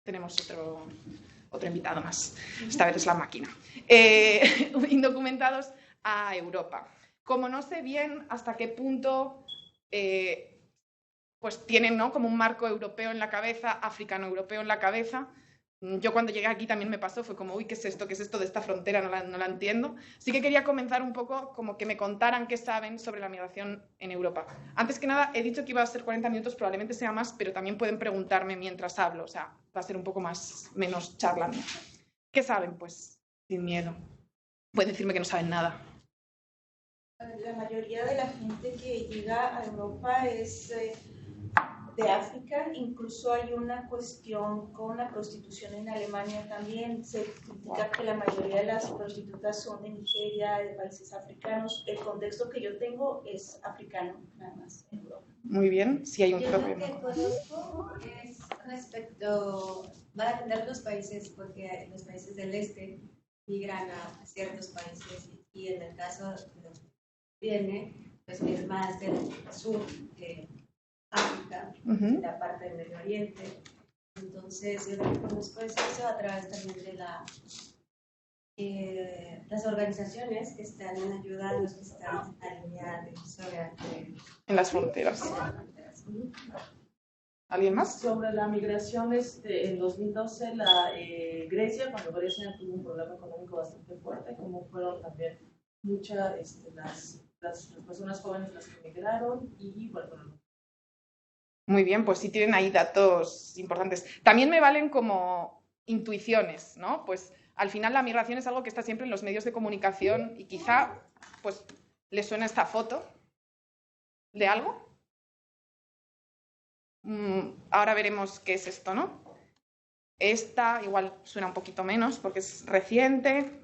tenemos otro invitado más. Esta vez es la máquina. Indocumentados a Europa. Como no sé bien hasta qué punto pues tienen, ¿no?, como un marco europeo en la cabeza, africano-europeo en la cabeza. Yo cuando llegué aquí también me pasó, fue como, uy, ¿qué es esto? ¿Qué es esto de esta frontera? No la entiendo. Sí que quería comenzar un poco como que me contaran qué saben sobre la migración en Europa. Antes que nada, he dicho que iba a ser 40 minutos, probablemente sea más, pero también pueden preguntarme mientras hablo, o sea, va a ser un poco menos charla mía. ¿Qué saben? Pues, sin miedo. Pueden decirme que no saben nada. La mayoría de la gente que llega a Europa es de África, incluso hay una cuestión con la prostitución en Alemania también, se critica que la mayoría de las prostitutas son de Nigeria, de países africanos. El contexto que yo tengo es africano, nada más, en Europa. Muy bien, sí hay un problema. Yo lo que conozco es respecto, va a depender de los países, porque los países del este migran a ciertos países y en el caso de los que viene, pues es más del sur que África, la parte del Medio Oriente. Entonces, yo lo que conozco es eso a través también de las organizaciones que están en ayuda a los que están alineados en las fronteras. ¿Alguien más? Sobre la migración, en 2012 Grecia, cuando Grecia tuvo un problema económico bastante fuerte, como fueron también muchas las personas jóvenes las que migraron y bueno. Muy bien, pues sí tienen ahí datos importantes. También me valen como intuiciones, ¿no? Pues al final la migración es algo que está siempre en los medios de comunicación y quizá pues les suena esta foto de algo. Ahora veremos qué es esto, ¿no? Esta igual suena un poquito menos porque es reciente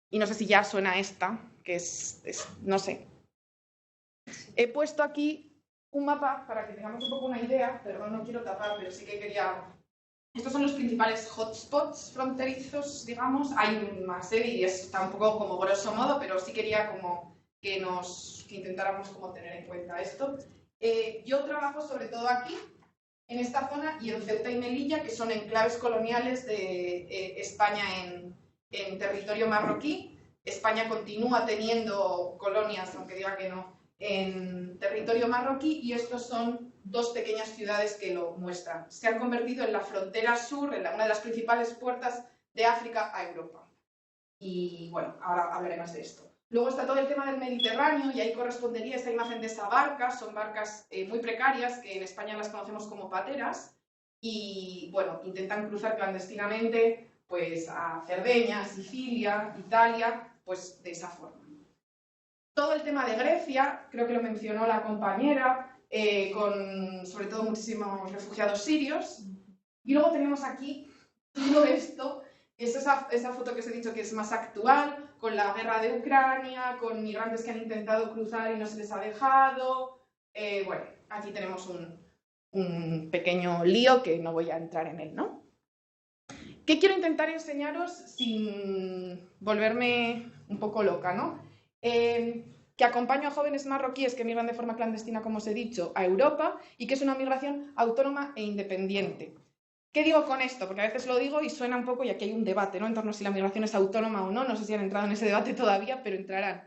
y no sé si ya suena esta, que es no sé. He puesto aquí un mapa para que tengamos un poco una idea, perdón, no quiero tapar, pero sí que quería... Estos son los principales hotspots fronterizos, digamos. Hay más, y está un poco como grosso modo, pero sí quería como que intentáramos como tener en cuenta esto. Yo trabajo sobre todo aquí, en esta zona, y en Ceuta y Melilla, que son enclaves coloniales de España en territorio marroquí. España continúa teniendo colonias, aunque diga que no, en territorio marroquí, y estos son dos pequeñas ciudades que lo muestran. Se han convertido en la frontera sur, en una de las principales puertas de África a Europa. Y bueno, ahora hablaré más de esto. Luego está todo el tema del Mediterráneo, y ahí correspondería esta imagen de esa barca. Son barcas muy precarias, que en España las conocemos como pateras, y bueno, intentan cruzar clandestinamente pues a Cerdeña, Sicilia, Italia, pues de esa forma. Todo el tema de Grecia, creo que lo mencionó la compañera, con sobre todo muchísimos refugiados sirios. Y luego tenemos aquí todo esto, es esa foto que os he dicho que es más actual, con la guerra de Ucrania, con migrantes que han intentado cruzar y no se les ha dejado. Bueno, aquí tenemos un pequeño lío que no voy a entrar en él, ¿no? ¿Qué quiero intentar enseñaros sin volverme un poco loca, ¿no? Que acompaño a jóvenes marroquíes que migran de forma clandestina, como os he dicho, a Europa, y que es una migración autónoma e independiente. ¿Qué digo con esto? Porque a veces lo digo y suena un poco, y aquí hay un debate, ¿no?, en torno a si la migración es autónoma o no. No sé si han entrado en ese debate todavía, pero entrarán.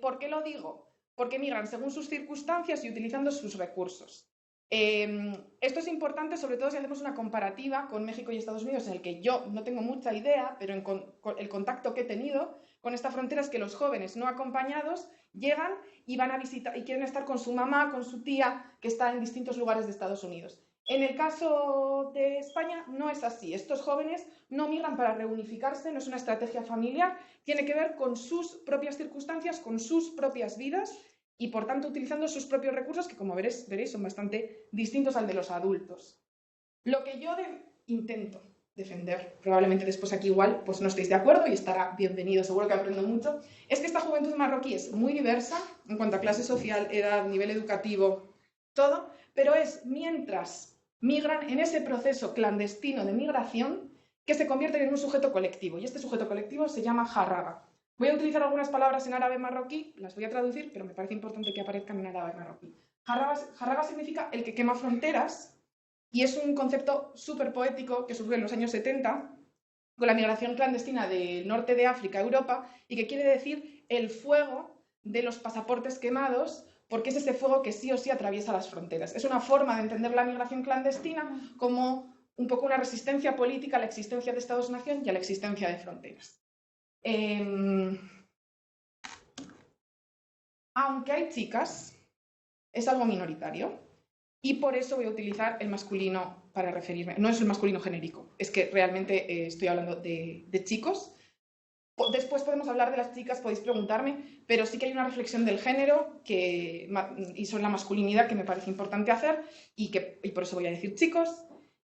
¿Por qué lo digo? Porque migran según sus circunstancias y utilizando sus recursos. Esto es importante, sobre todo si hacemos una comparativa con México y Estados Unidos, en el que yo no tengo mucha idea, pero el contacto que he tenido con esta frontera es que los jóvenes no acompañados llegan y van a visitar y quieren estar con su mamá, con su tía, que está en distintos lugares de Estados Unidos. En el caso de España no es así. Estos jóvenes no migran para reunificarse, no es una estrategia familiar, tiene que ver con sus propias circunstancias, con sus propias vidas, y por tanto utilizando sus propios recursos, que como veréis son bastante distintos al de los adultos. Lo que yo intento defender, probablemente después aquí igual pues no estéis de acuerdo y estará bienvenido, seguro que aprendo mucho, es que esta juventud marroquí es muy diversa en cuanto a clase social, edad, nivel educativo, todo, pero es mientras migran en ese proceso clandestino de migración que se convierten en un sujeto colectivo, y este sujeto colectivo se llama jarraga. Voy a utilizar algunas palabras en árabe marroquí, las voy a traducir, pero me parece importante que aparezcan en árabe marroquí. Jarraga significa el que quema fronteras, y es un concepto súper poético que surgió en los años 70 con la migración clandestina del norte de África a Europa y que quiere decir el fuego de los pasaportes quemados, porque es ese fuego que sí o sí atraviesa las fronteras. Es una forma de entender la migración clandestina como un poco una resistencia política a la existencia de Estados-nación y a la existencia de fronteras. Aunque hay chicas, es algo minoritario y por eso voy a utilizar el masculino para referirme. No es el masculino genérico, es que realmente estoy hablando de chicos. Después podemos hablar de las chicas, podéis preguntarme, pero sí que hay una reflexión del género y sobre la masculinidad que me parece importante hacer y por eso voy a decir chicos.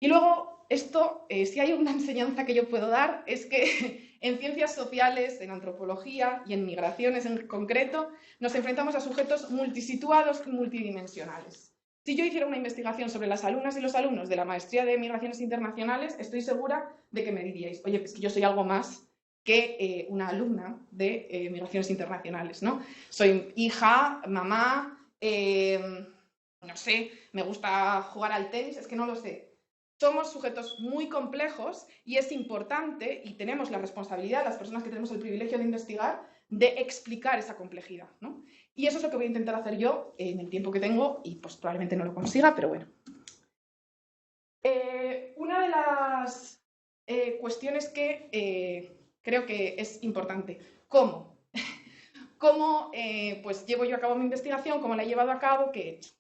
Y luego, esto, si hay una enseñanza que yo puedo dar, es que en ciencias sociales, en antropología y en migraciones en concreto, nos enfrentamos a sujetos multisituados y multidimensionales. Si yo hiciera una investigación sobre las alumnas y los alumnos de la maestría de Migraciones Internacionales, estoy segura de que me diríais, oye, pues que yo soy algo más que una alumna de Migraciones Internacionales, ¿no? Soy hija, mamá, no sé, me gusta jugar al tenis, es que no lo sé. Somos sujetos muy complejos y es importante, y tenemos la responsabilidad, las personas que tenemos el privilegio de investigar, de explicar esa complejidad, ¿no? Y eso es lo que voy a intentar hacer yo en el tiempo que tengo y pues probablemente no lo consiga, pero bueno. Una de las cuestiones que creo que es importante, ¿cómo? ¿Cómo pues llevo yo a cabo mi investigación? ¿Cómo la he llevado a cabo? ¿Qué he hecho?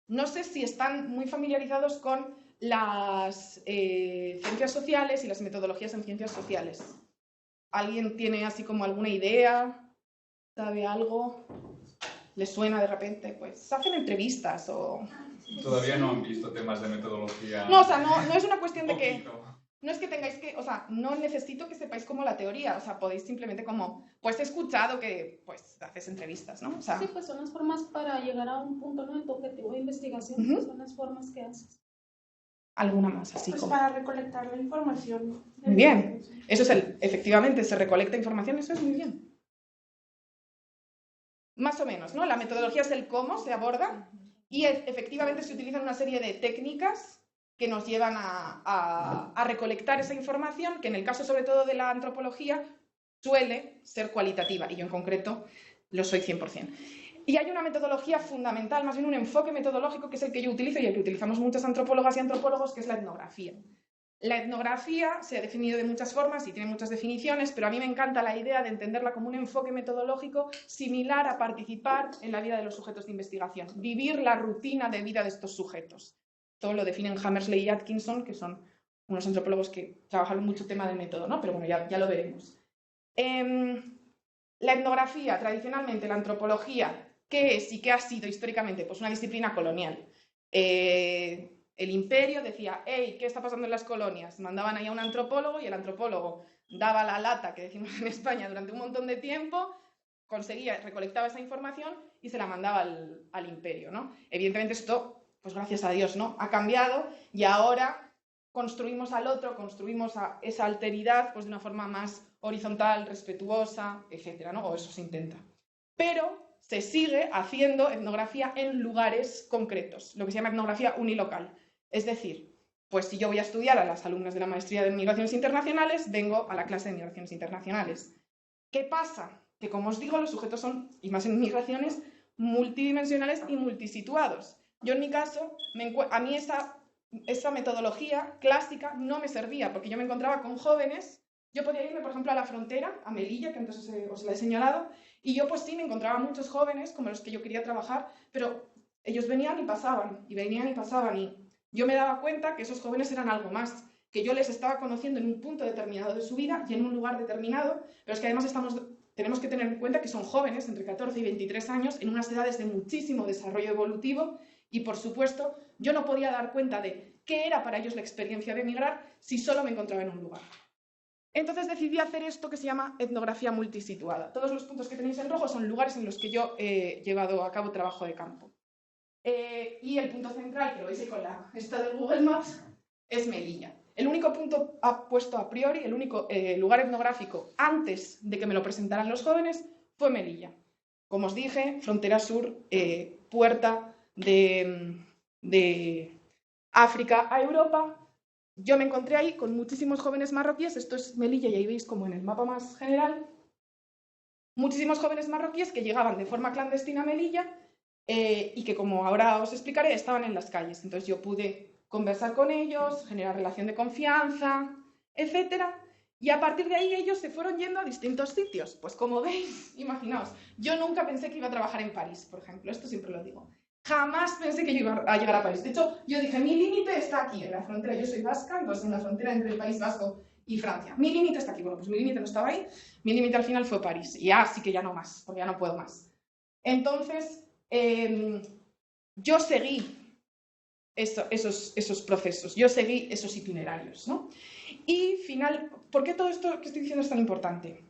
No sé si están muy familiarizados con las ciencias sociales y las metodologías en ciencias sociales. ¿Alguien tiene así como alguna idea? ¿Sabe algo? ¿Les suena de repente? Pues hacen entrevistas o... Todavía no han visto temas de metodología. No, o sea, no es una cuestión de que... No es que tengáis que... O sea, no necesito que sepáis como la teoría. O sea, podéis simplemente como... Pues he escuchado que pues haces entrevistas, ¿no? O sea, sí, pues son las formas para llegar a un punto, ¿no? En tu objetivo de investigación, pues son las formas que haces. Alguna más, así Pues como... para recolectar la información. Muy bien. Eso es efectivamente, se recolecta información, eso es muy bien. Más o menos, ¿no? La metodología es el cómo se aborda y efectivamente se utilizan una serie de técnicas que nos llevan a recolectar esa información, que en el caso sobre todo de la antropología suele ser cualitativa, y yo en concreto lo soy 100%. Y hay una metodología fundamental, más bien un enfoque metodológico, que es el que yo utilizo y el que utilizamos muchas antropólogas y antropólogos, que es la etnografía. La etnografía se ha definido de muchas formas y tiene muchas definiciones, pero a mí me encanta la idea de entenderla como un enfoque metodológico similar a participar en la vida de los sujetos de investigación, vivir la rutina de vida de estos sujetos. Todo lo definen Hammersley y Atkinson, que son unos antropólogos que trabajan mucho tema de método, ¿no? Pero bueno, ya lo veremos. La etnografía, tradicionalmente, la antropología, ¿qué es y qué ha sido históricamente? Pues una disciplina colonial. El imperio decía, hey, ¿qué está pasando en las colonias? Mandaban ahí a un antropólogo y el antropólogo daba la lata, que decimos en España, durante un montón de tiempo, recolectaba esa información y se la mandaba al imperio, ¿no? Evidentemente esto, pues gracias a Dios, ¿no? Ha cambiado y ahora construimos al otro, construimos esa alteridad pues de una forma más horizontal, respetuosa, etcétera, ¿no? O eso se intenta. Pero se sigue haciendo etnografía en lugares concretos, lo que se llama etnografía unilocal. Es decir, pues si yo voy a estudiar a las alumnas de la maestría de Migraciones Internacionales, vengo a la clase de Migraciones Internacionales. ¿Qué pasa? Que como os digo, los sujetos son, y más en migraciones, multidimensionales y multisituados. Yo en mi caso, a mí esa metodología clásica no me servía, porque yo me encontraba con jóvenes. Yo podía irme, por ejemplo, a la frontera, a Melilla, que antes os la he señalado, y yo pues sí me encontraba muchos jóvenes como los que yo quería trabajar, pero ellos venían y pasaban, y venían y pasaban, y yo me daba cuenta que esos jóvenes eran algo más, que yo les estaba conociendo en un punto determinado de su vida y en un lugar determinado, pero es que además tenemos que tener en cuenta que son jóvenes entre 14 y 23 años en unas edades de muchísimo desarrollo evolutivo y, por supuesto, yo no podía dar cuenta de qué era para ellos la experiencia de emigrar si solo me encontraba en un lugar. Entonces decidí hacer esto que se llama etnografía multisituada. Todos los puntos que tenéis en rojo son lugares en los que yo he llevado a cabo trabajo de campo. Y el punto central, que lo veis ahí con esta de Google Maps, es Melilla. El único punto puesto a priori, el único lugar etnográfico antes de que me lo presentaran los jóvenes, fue Melilla. Como os dije, frontera sur, puerta de África a Europa. Yo me encontré ahí con muchísimos jóvenes marroquíes, esto es Melilla y ahí veis como en el mapa más general, muchísimos jóvenes marroquíes que llegaban de forma clandestina a Melilla y que, como ahora os explicaré, estaban en las calles. Entonces yo pude conversar con ellos, generar relación de confianza, etcétera. Y a partir de ahí ellos se fueron yendo a distintos sitios. Pues como veis, imaginaos, yo nunca pensé que iba a trabajar en París, por ejemplo, esto siempre lo digo. Jamás pensé que yo iba a llegar a París. De hecho, yo dije, mi límite está aquí, en la frontera. Yo soy vasca, entonces en la frontera entre el País Vasco y Francia. Mi límite está aquí. Bueno, pues mi límite no estaba ahí. Mi límite al final fue París. Y ya sí que ya no más, porque ya no puedo más. Entonces, yo seguí esos procesos, yo seguí esos itinerarios, ¿no? Y ¿por qué todo esto que estoy diciendo es tan importante?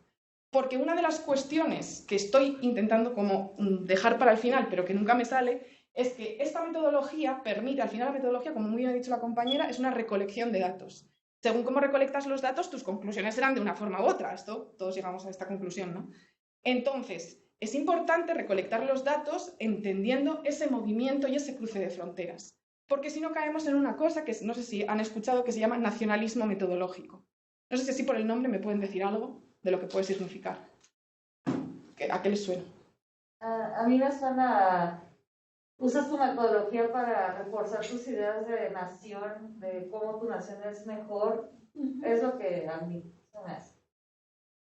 Porque una de las cuestiones que estoy intentando como dejar para el final, pero que nunca me sale, es que esta metodología permite, al final la metodología, como muy bien ha dicho la compañera, es una recolección de datos. Según cómo recolectas los datos, tus conclusiones serán de una forma u otra. Esto, todos llegamos a esta conclusión, ¿no? Entonces, es importante recolectar los datos entendiendo ese movimiento y ese cruce de fronteras. Porque si no caemos en una cosa que no sé si han escuchado, que se llama nacionalismo metodológico. No sé si así por el nombre me pueden decir algo de lo que puede significar. ¿A qué les suena? A mí me suena, usas tu metodología para reforzar tus ideas de nación, de cómo tu nación es mejor. Es lo que a mí se me hace.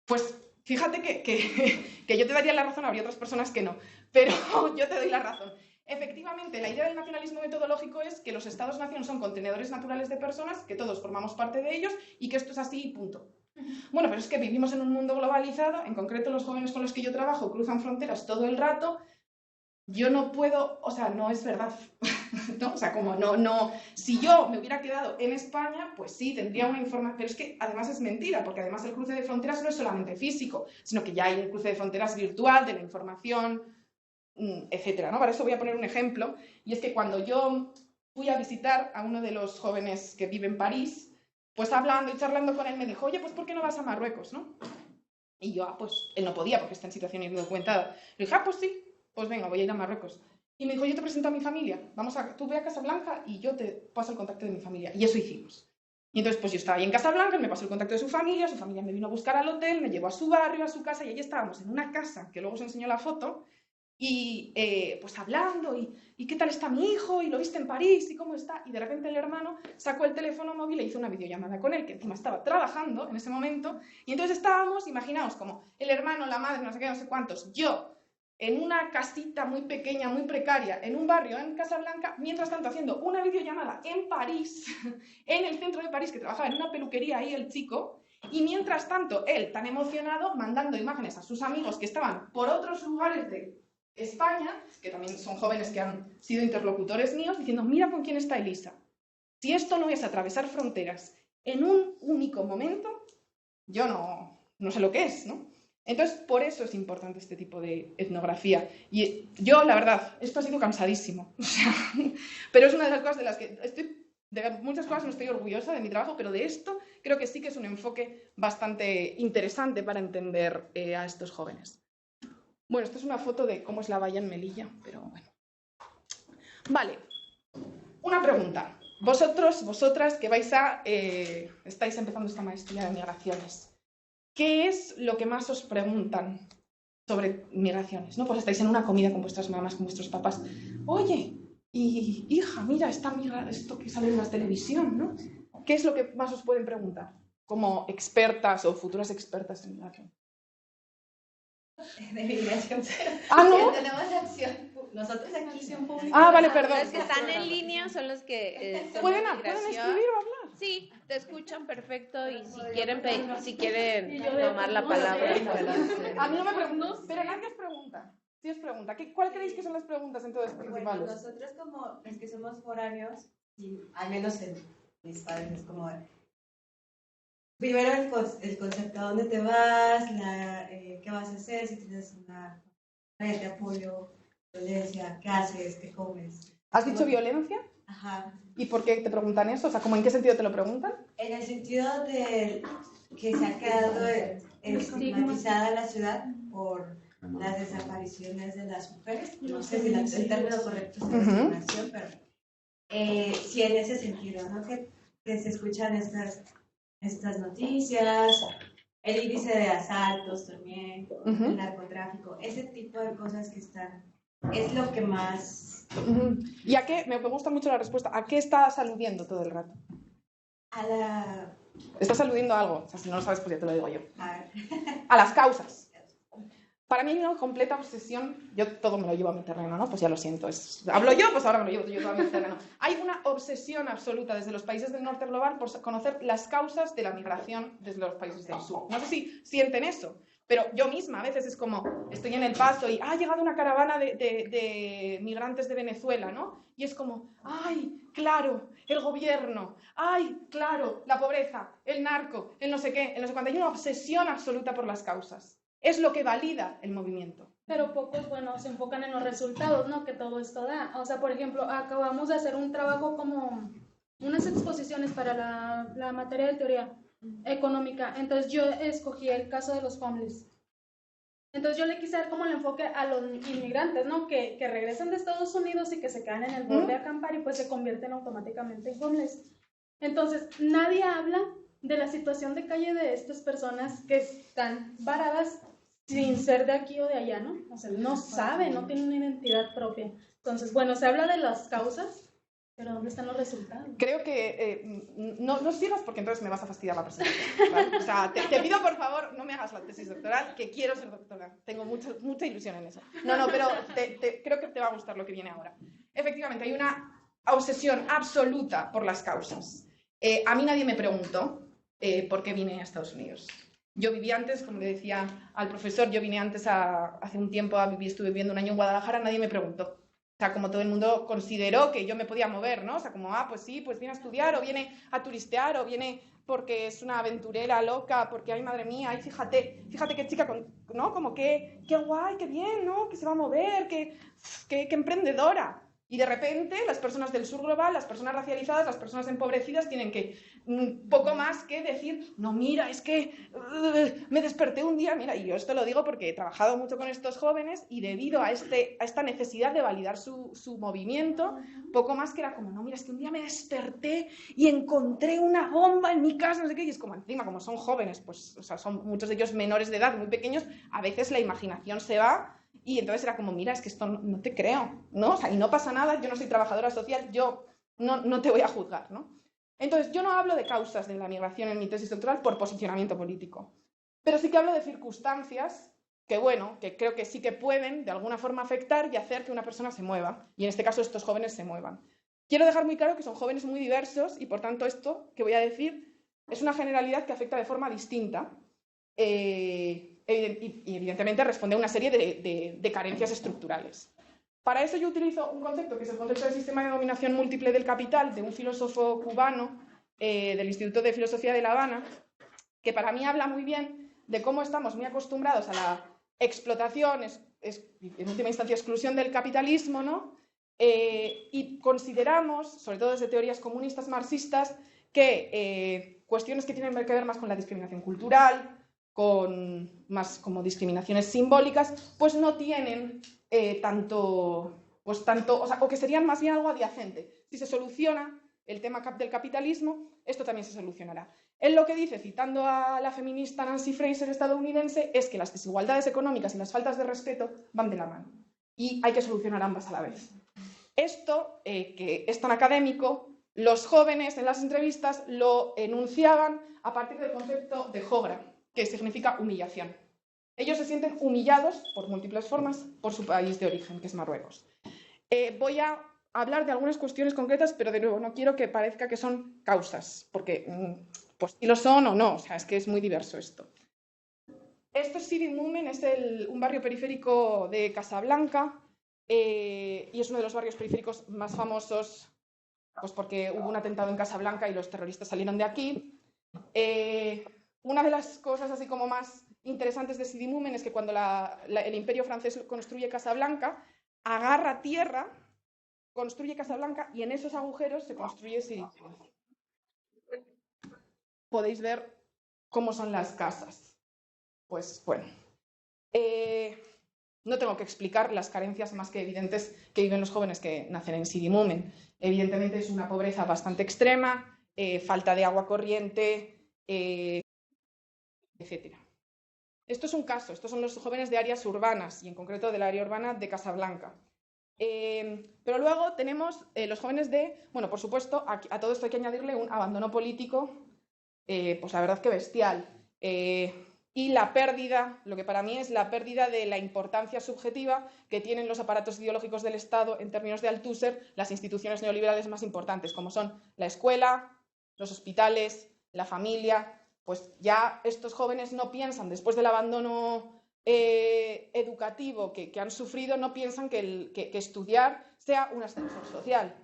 Pues fíjate que yo te daría la razón, habría otras personas que no, pero yo te doy la razón. Efectivamente, la idea del nacionalismo metodológico es que los estados-nación son contenedores naturales de personas, que todos formamos parte de ellos y que esto es así y punto. Bueno, pero es que vivimos en un mundo globalizado, en concreto los jóvenes con los que yo trabajo cruzan fronteras todo el rato. Yo no puedo, o sea, no es verdad, ¿no? O sea, como no, si yo me hubiera quedado en España, pues sí, tendría una información, pero es que además es mentira, porque además el cruce de fronteras no es solamente físico, sino que ya hay un cruce de fronteras virtual, de la información, etcétera, ¿no? Para eso voy a poner un ejemplo, y es que cuando yo fui a visitar a uno de los jóvenes que vive en París, pues hablando y charlando con él me dijo, oye, pues ¿por qué no vas a Marruecos, no? Y yo, pues él no podía porque está en situación indocumentada. Le dije, pues sí, pues venga, voy a ir a Marruecos. Y me dijo, yo te presento a mi familia, tú ve a Casablanca y yo te paso el contacto de mi familia. Y eso hicimos. Y entonces pues yo estaba ahí en Casablanca, él me pasó el contacto de su familia me vino a buscar al hotel, me llevó a su barrio, a su casa, y allí estábamos en una casa, que luego os enseñó la foto, y pues hablando, y qué tal está mi hijo, y lo viste en París, y cómo está, y de repente el hermano sacó el teléfono móvil e hizo una videollamada con él, que encima estaba trabajando en ese momento, y entonces estábamos, imaginaos, como el hermano, la madre, no sé qué, no sé cuántos, yo, en una casita muy pequeña, muy precaria, en un barrio en Casablanca, mientras tanto haciendo una videollamada en París, en el centro de París, que trabajaba en una peluquería ahí el chico, y mientras tanto él, tan emocionado, mandando imágenes a sus amigos que estaban por otros lugares de España, que también son jóvenes que han sido interlocutores míos, diciendo, mira con quién está Elisa. Si esto no es atravesar fronteras en un único momento, yo no sé lo que es, ¿no? Entonces, por eso es importante este tipo de etnografía. Y yo, la verdad, esto ha sido cansadísimo. O sea, pero es una de las cosas de las que de muchas cosas no estoy orgullosa de mi trabajo, pero de esto creo que sí que es un enfoque bastante interesante para entender a estos jóvenes. Bueno, esta es una foto de cómo es la valla en Melilla, pero bueno. Vale, una pregunta. Vosotros, vosotras que estáis empezando esta maestría de migraciones, ¿qué es lo que más os preguntan sobre migraciones? ¿No? Pues estáis en una comida con vuestras mamás, con vuestros papás. Oye, hija, mira, esto que sale en la televisión, ¿no? ¿Qué es lo que más os pueden preguntar como expertas o futuras expertas en migración? De migración. Ah, ¿no? Tenemos acción. Nosotros aquí. Ah, vale, perdón. Los que están en línea son los que ¿Pueden escribir o hablar? Sí, te escuchan perfecto y si quieren tomar la palabra. A mí no me preguntan, pero nadie os pregunta. Sí os pregunta. ¿Cuál creéis que son las preguntas entonces principales? Bueno, nosotros como los que somos foráneos, y al menos en mis padres es como primero el concepto, ¿a dónde te vas? ¿Qué vas a hacer? Si tienes una red de apoyo, violencia, ¿qué haces? ¿Qué comes? ¿Has dicho violencia? Ajá. ¿Y por qué te preguntan eso? O sea, ¿cómo en qué sentido te lo preguntan? En el sentido de que se ha quedado estigmatizada la ciudad por las desapariciones de las mujeres. No sé si el término correcto es discriminación, pero sí, en ese sentido, ¿no? Que se escuchan estas noticias, el índice de asaltos también, el narcotráfico, ese tipo de cosas que están, es lo que más... ¿Y a qué? Me gusta mucho la respuesta. ¿A qué estás aludiendo todo el rato? A la... ¿Estás aludiendo a algo? O sea, si no lo sabes, pues ya te lo digo yo. A ver. A las causas. Para mí hay una completa obsesión, yo todo me lo llevo a mi terreno, ¿no? Pues ya lo siento, hablo yo, pues ahora me lo llevo yo todo a mi terreno. Hay una obsesión absoluta desde los países del norte global por conocer las causas de la migración desde los países del sur. No sé si sienten eso, pero yo misma a veces es como, estoy en El Paso y ha llegado una caravana de migrantes de Venezuela, ¿no? Y es como, ¡ay, claro, el gobierno! ¡Ay, claro, la pobreza, el narco, el no sé qué, el no sé cuánto! Hay una obsesión absoluta por las causas. Es lo que valida el movimiento. Pero pocos, bueno, se enfocan en los resultados, ¿no? Que todo esto da. O sea, por ejemplo, acabamos de hacer un trabajo como unas exposiciones para la materia de teoría económica. Entonces yo escogí el caso de los homeless. Entonces yo le quise dar como el enfoque a los inmigrantes, ¿no? Que regresan de Estados Unidos y que se quedan en el borde a acampar y pues se convierten automáticamente en homeless. Entonces nadie habla de la situación de calle de estas personas que están varadas sin ser de aquí o de allá, ¿no? O sea, no saben, no tienen una identidad propia. Entonces, bueno, se habla de las causas, pero ¿dónde están los resultados? Creo que no sigas porque entonces me vas a fastidiar la presentación, ¿vale? O sea, te pido por favor, no me hagas la tesis doctoral, que quiero ser doctora. Tengo mucha ilusión en eso. No, pero creo que te va a gustar lo que viene ahora. Efectivamente, hay una obsesión absoluta por las causas. A mí nadie me preguntó por qué vine a Estados Unidos. Yo viví antes, como le decía al profesor, yo vine antes hace un tiempo estuve viviendo un año en Guadalajara, nadie me preguntó. O sea, como todo el mundo consideró que yo me podía mover, ¿no? O sea, como, pues sí, pues viene a estudiar, o viene a turistear, o viene porque es una aventurera loca, porque, ay, madre mía, ay, fíjate qué chica, ¿no? Como qué guay, qué bien, ¿no? Que se va a mover, qué emprendedora. Y de repente las personas del sur global, las personas racializadas, las personas empobrecidas tienen que poco más que decir, no, mira, es que me desperté un día, mira, y yo esto lo digo porque he trabajado mucho con estos jóvenes y debido a esta necesidad de validar su movimiento, poco más que era como, no, mira, es que un día me desperté y encontré una bomba en mi casa, no sé qué, y es como, encima, como son jóvenes, pues, o sea, son muchos de ellos menores de edad, muy pequeños, a veces la imaginación se va. Y entonces era como, mira, es que esto no te creo, ¿no? O sea, y no pasa nada, yo no soy trabajadora social, yo no te voy a juzgar, ¿no? Entonces, yo no hablo de causas de la migración en mi tesis doctoral por posicionamiento político, pero sí que hablo de circunstancias que, bueno, que creo que sí que pueden de alguna forma afectar y hacer que una persona se mueva, y en este caso estos jóvenes se muevan. Quiero dejar muy claro que son jóvenes muy diversos y, por tanto, esto que voy a decir es una generalidad que afecta de forma distinta y evidentemente responde a una serie de carencias estructurales. Para eso yo utilizo un concepto que es el concepto del sistema de dominación múltiple del capital de un filósofo cubano del Instituto de Filosofía de La Habana, que para mí habla muy bien de cómo estamos muy acostumbrados a la explotación, en última instancia exclusión del capitalismo, ¿no? Y consideramos, sobre todo desde teorías comunistas marxistas, que cuestiones que tienen que ver más con la discriminación cultural, con más como discriminaciones simbólicas, pues no tienen o que serían más bien algo adyacente. Si se soluciona el tema del capitalismo, esto también se solucionará. Él lo que dice, citando a la feminista Nancy Fraser estadounidense, es que las desigualdades económicas y las faltas de respeto van de la mano y hay que solucionar ambas a la vez. Esto, que es tan académico, los jóvenes en las entrevistas lo enunciaban a partir del concepto de jogra, que significa humillación. Ellos se sienten humillados por múltiples formas por su país de origen, que es Marruecos. Voy a hablar de algunas cuestiones concretas, pero de nuevo no quiero que parezca que son causas, porque pues si lo son o no, o sea, es que es muy diverso esto. Esto es Sidi Moumen, es un barrio periférico de Casablanca y es uno de los barrios periféricos más famosos, pues porque hubo un atentado en Casablanca y los terroristas salieron de aquí. Una de las cosas así como más interesantes de Sidi Moumen es que cuando el Imperio francés construye Casablanca, agarra tierra, construye Casablanca y en esos agujeros se construye Sidi Moumen. Podéis ver cómo son las casas. Pues bueno, no tengo que explicar las carencias más que evidentes que viven los jóvenes que nacen en Sidi Muumen. Evidentemente es una pobreza bastante extrema, falta de agua corriente, etc. Esto es un caso, estos son los jóvenes de áreas urbanas y en concreto del área urbana de Casablanca. Pero luego tenemos los jóvenes de, bueno, por supuesto, a todo esto hay que añadirle un abandono político, pues la verdad que bestial. Y la pérdida, lo que para mí es la pérdida de la importancia subjetiva que tienen los aparatos ideológicos del Estado en términos de Althusser, las instituciones neoliberales más importantes, como son la escuela, los hospitales, la familia. Pues ya estos jóvenes no piensan, después del abandono educativo que han sufrido, no piensan que estudiar sea un ascensor social.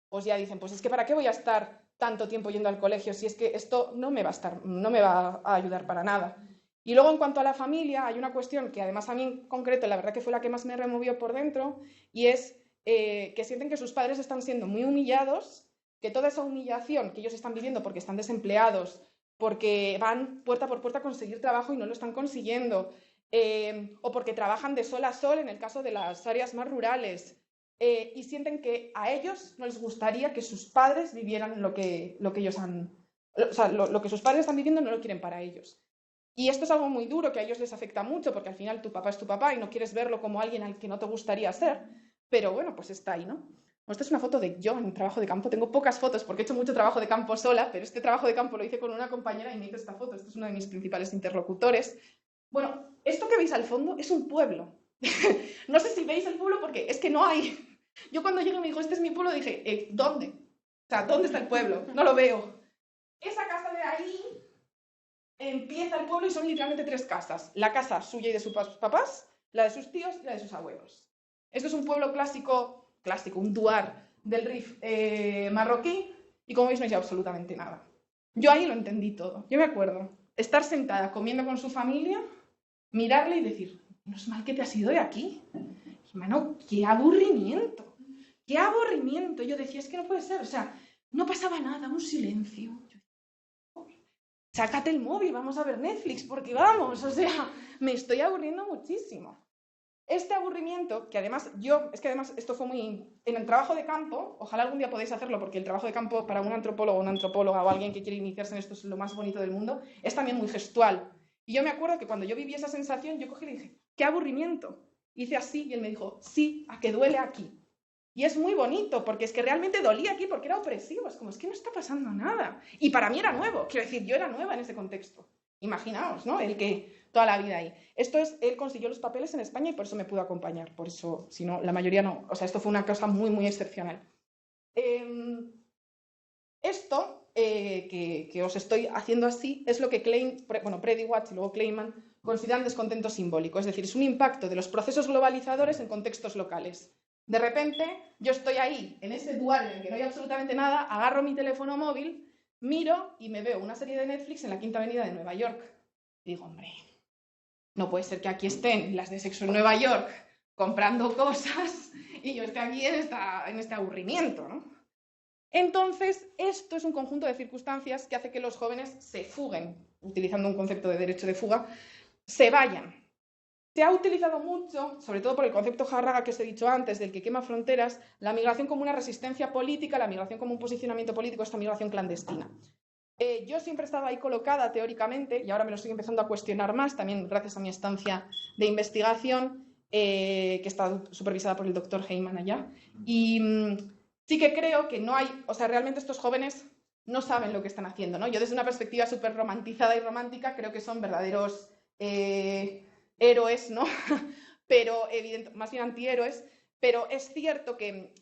Pues ya dicen, pues es que ¿para qué voy a estar tanto tiempo yendo al colegio si es que esto no me va a ayudar para nada? Y luego, en cuanto a la familia, hay una cuestión que además a mí en concreto, la verdad que fue la que más me removió por dentro, y es que sienten que sus padres están siendo muy humillados, que toda esa humillación que ellos están viviendo porque están desempleados, porque van puerta por puerta a conseguir trabajo y no lo están consiguiendo, o porque trabajan de sol a sol en el caso de las áreas más rurales, y sienten que a ellos no les gustaría que sus padres vivieran lo que ellos han... O sea, lo que sus padres están viviendo no lo quieren para ellos. Y esto es algo muy duro que a ellos les afecta mucho, porque al final tu papá es tu papá y no quieres verlo como alguien al que no te gustaría ser, pero bueno, pues está ahí, ¿no? Esta es una foto de yo en un trabajo de campo. Tengo pocas fotos porque he hecho mucho trabajo de campo sola, pero este trabajo de campo lo hice con una compañera y me hizo esta foto. Este es uno de mis principales interlocutores. Bueno, esto que veis al fondo es un pueblo. No sé si veis el pueblo porque es que no hay... Yo cuando llegué y me dijo, este es mi pueblo, dije, ¿dónde? O sea, ¿dónde está el pueblo? No lo veo. Esa casa de ahí empieza el pueblo y son literalmente 3 casas. La casa suya y de sus papás, la de sus tíos y la de sus abuelos. Esto es un pueblo clásico, un duar del Rif marroquí, y como veis no hay absolutamente nada. Yo ahí lo entendí todo. Yo me acuerdo estar sentada comiendo con su familia, mirarle y decir, menos mal que te has ido de aquí. Hermano, qué aburrimiento. ¡Qué aburrimiento! Yo decía, es que no puede ser, o sea, no pasaba nada, un silencio. Sácate el móvil, vamos a ver Netflix, porque vamos, o sea, me estoy aburriendo muchísimo. Este aburrimiento, que además esto fue muy... En el trabajo de campo, ojalá algún día podáis hacerlo, porque el trabajo de campo para un antropólogo, una antropóloga o alguien que quiere iniciarse en esto es lo más bonito del mundo, es también muy gestual. Y yo me acuerdo que cuando yo viví esa sensación, yo cogí y le dije, ¡qué aburrimiento! Hice así y él me dijo, sí, a que duele aquí. Y es muy bonito, porque es que realmente dolía aquí, porque era opresivo. Es como, es que no está pasando nada. Y para mí era nuevo, quiero decir, yo era nueva en ese contexto. Imaginaos, ¿no? El que toda la vida ahí. Él consiguió los papeles en España y por eso me pudo acompañar. Por eso, si no, la mayoría no. O sea, esto fue una cosa muy, muy excepcional. Esto que os estoy haciendo así es lo que Prediwatch y luego Kleiman consideran descontento simbólico. Es decir, es un impacto de los procesos globalizadores en contextos locales. De repente, yo estoy ahí, en ese dual en el que no hay absolutamente nada, agarro mi teléfono móvil, miro y me veo una serie de Netflix en la Quinta Avenida de Nueva York. Y digo, hombre, no puede ser que aquí estén las de Sexo en Nueva York comprando cosas y yo esté aquí en este aburrimiento, ¿no? Entonces, esto es un conjunto de circunstancias que hace que los jóvenes se fuguen, utilizando un concepto de derecho de fuga, se vayan. Se ha utilizado mucho, sobre todo por el concepto Harraga que os he dicho antes, del que quema fronteras, la migración como una resistencia política, la migración como un posicionamiento político, esta migración clandestina. Yo siempre he estado ahí colocada teóricamente, y ahora me lo estoy empezando a cuestionar más, también gracias a mi estancia de investigación, que está supervisada por el doctor Heyman allá. Y sí que creo que no hay, o sea, realmente estos jóvenes no saben lo que están haciendo, ¿no? Yo desde una perspectiva súper romantizada y romántica creo que son verdaderos... héroes, ¿no? Pero más bien antihéroes, pero es cierto que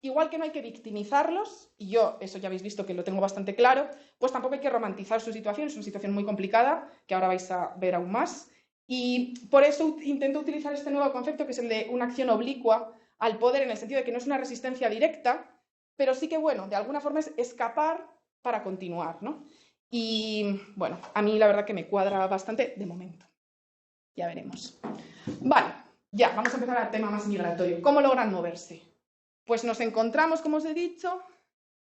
igual que no hay que victimizarlos, y yo eso ya habéis visto que lo tengo bastante claro, pues tampoco hay que romantizar su situación, es una situación muy complicada, que ahora vais a ver aún más, y por eso intento utilizar este nuevo concepto que es el de una acción oblicua al poder, en el sentido de que no es una resistencia directa, pero sí que, bueno, de alguna forma es escapar para continuar, ¿no? Y, bueno, a mí la verdad que me cuadra bastante de momento. Ya veremos. Vale, ya, vamos a empezar al tema más migratorio. ¿Cómo logran moverse? Pues nos encontramos, como os he dicho,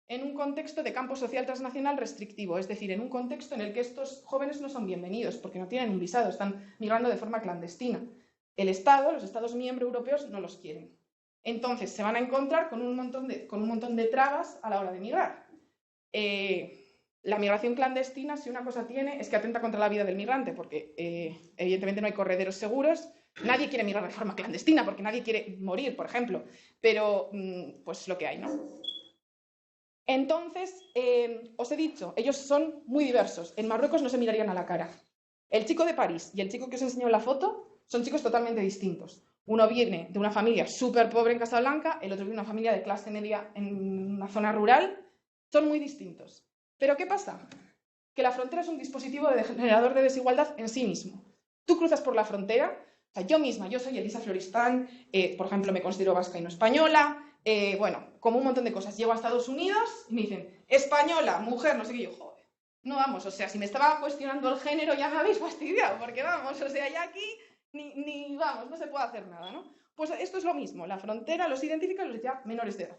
en un contexto de campo social transnacional restrictivo, es decir, en un contexto en el que estos jóvenes no son bienvenidos porque no tienen un visado, están migrando de forma clandestina. el Estado, los Estados miembros europeos no los quieren. Entonces se van a encontrar con un montón de trabas a la hora de migrar. La migración clandestina, si una cosa tiene, es que atenta contra la vida del migrante, porque evidentemente no hay correderos seguros. Nadie quiere migrar de forma clandestina, porque nadie quiere morir, por ejemplo. Pero, pues lo que hay, ¿no? Entonces, os he dicho, ellos son muy diversos. En Marruecos no se mirarían a la cara. El chico de París y el chico que os he enseñado en la foto son chicos totalmente distintos. Uno viene de una familia súper pobre en Casablanca, el otro viene de una familia de clase media en una zona rural. Son muy distintos. ¿Pero qué pasa? Que la frontera es un dispositivo generador de desigualdad en sí mismo. Tú cruzas por la frontera, o sea, yo misma, yo soy Elisa Floristán, por ejemplo, me considero vasca y no española, bueno, como un montón de cosas. Llego a Estados Unidos y me dicen, española, mujer, no sé qué, yo, joder, no vamos, o sea, si me estaba cuestionando el género ya me habéis fastidiado, porque vamos, o sea, ya aquí ni vamos, no se puede hacer nada, ¿no? Pues esto es lo mismo, la frontera los identifica y los llama menores de edad.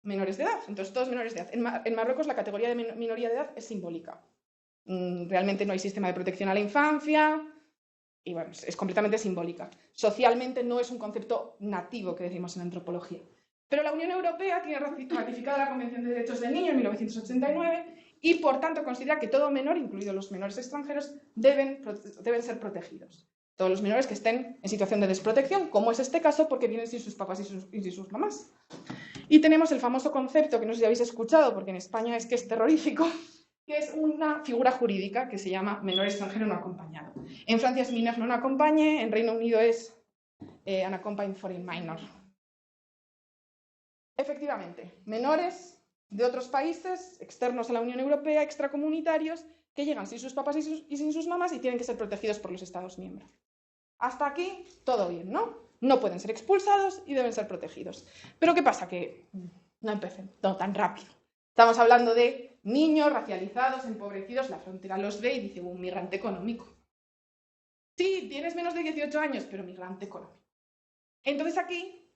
Menores de edad, entonces todos menores de edad. En Marruecos la categoría de minoría de edad es simbólica. Realmente no hay sistema de protección a la infancia y bueno, es completamente simbólica. Socialmente no es un concepto nativo que decimos en antropología. Pero la Unión Europea tiene ratificada la Convención de Derechos del Niño en 1989 y por tanto considera que todo menor, incluidos los menores extranjeros, deben ser protegidos. Todos los menores que estén en situación de desprotección, como es este caso, porque vienen sin sus papás y sin sus mamás. Y tenemos el famoso concepto, que no sé si habéis escuchado, porque en España es que es terrorífico, que es una figura jurídica que se llama menor extranjero no acompañado. En Francia es mineur non accompagné, en Reino Unido es unaccompanied foreign minor. Efectivamente, menores de otros países externos a la Unión Europea, extracomunitarios, que llegan sin sus papás y sin sus mamás y tienen que ser protegidos por los Estados miembros. Hasta aquí, todo bien, ¿no? No pueden ser expulsados y deben ser protegidos. Pero ¿qué pasa? Que no empecen todo tan rápido. Estamos hablando de niños racializados, empobrecidos, la frontera los ve y dice, un migrante económico. Sí, tienes menos de 18 años, pero migrante económico. Entonces aquí,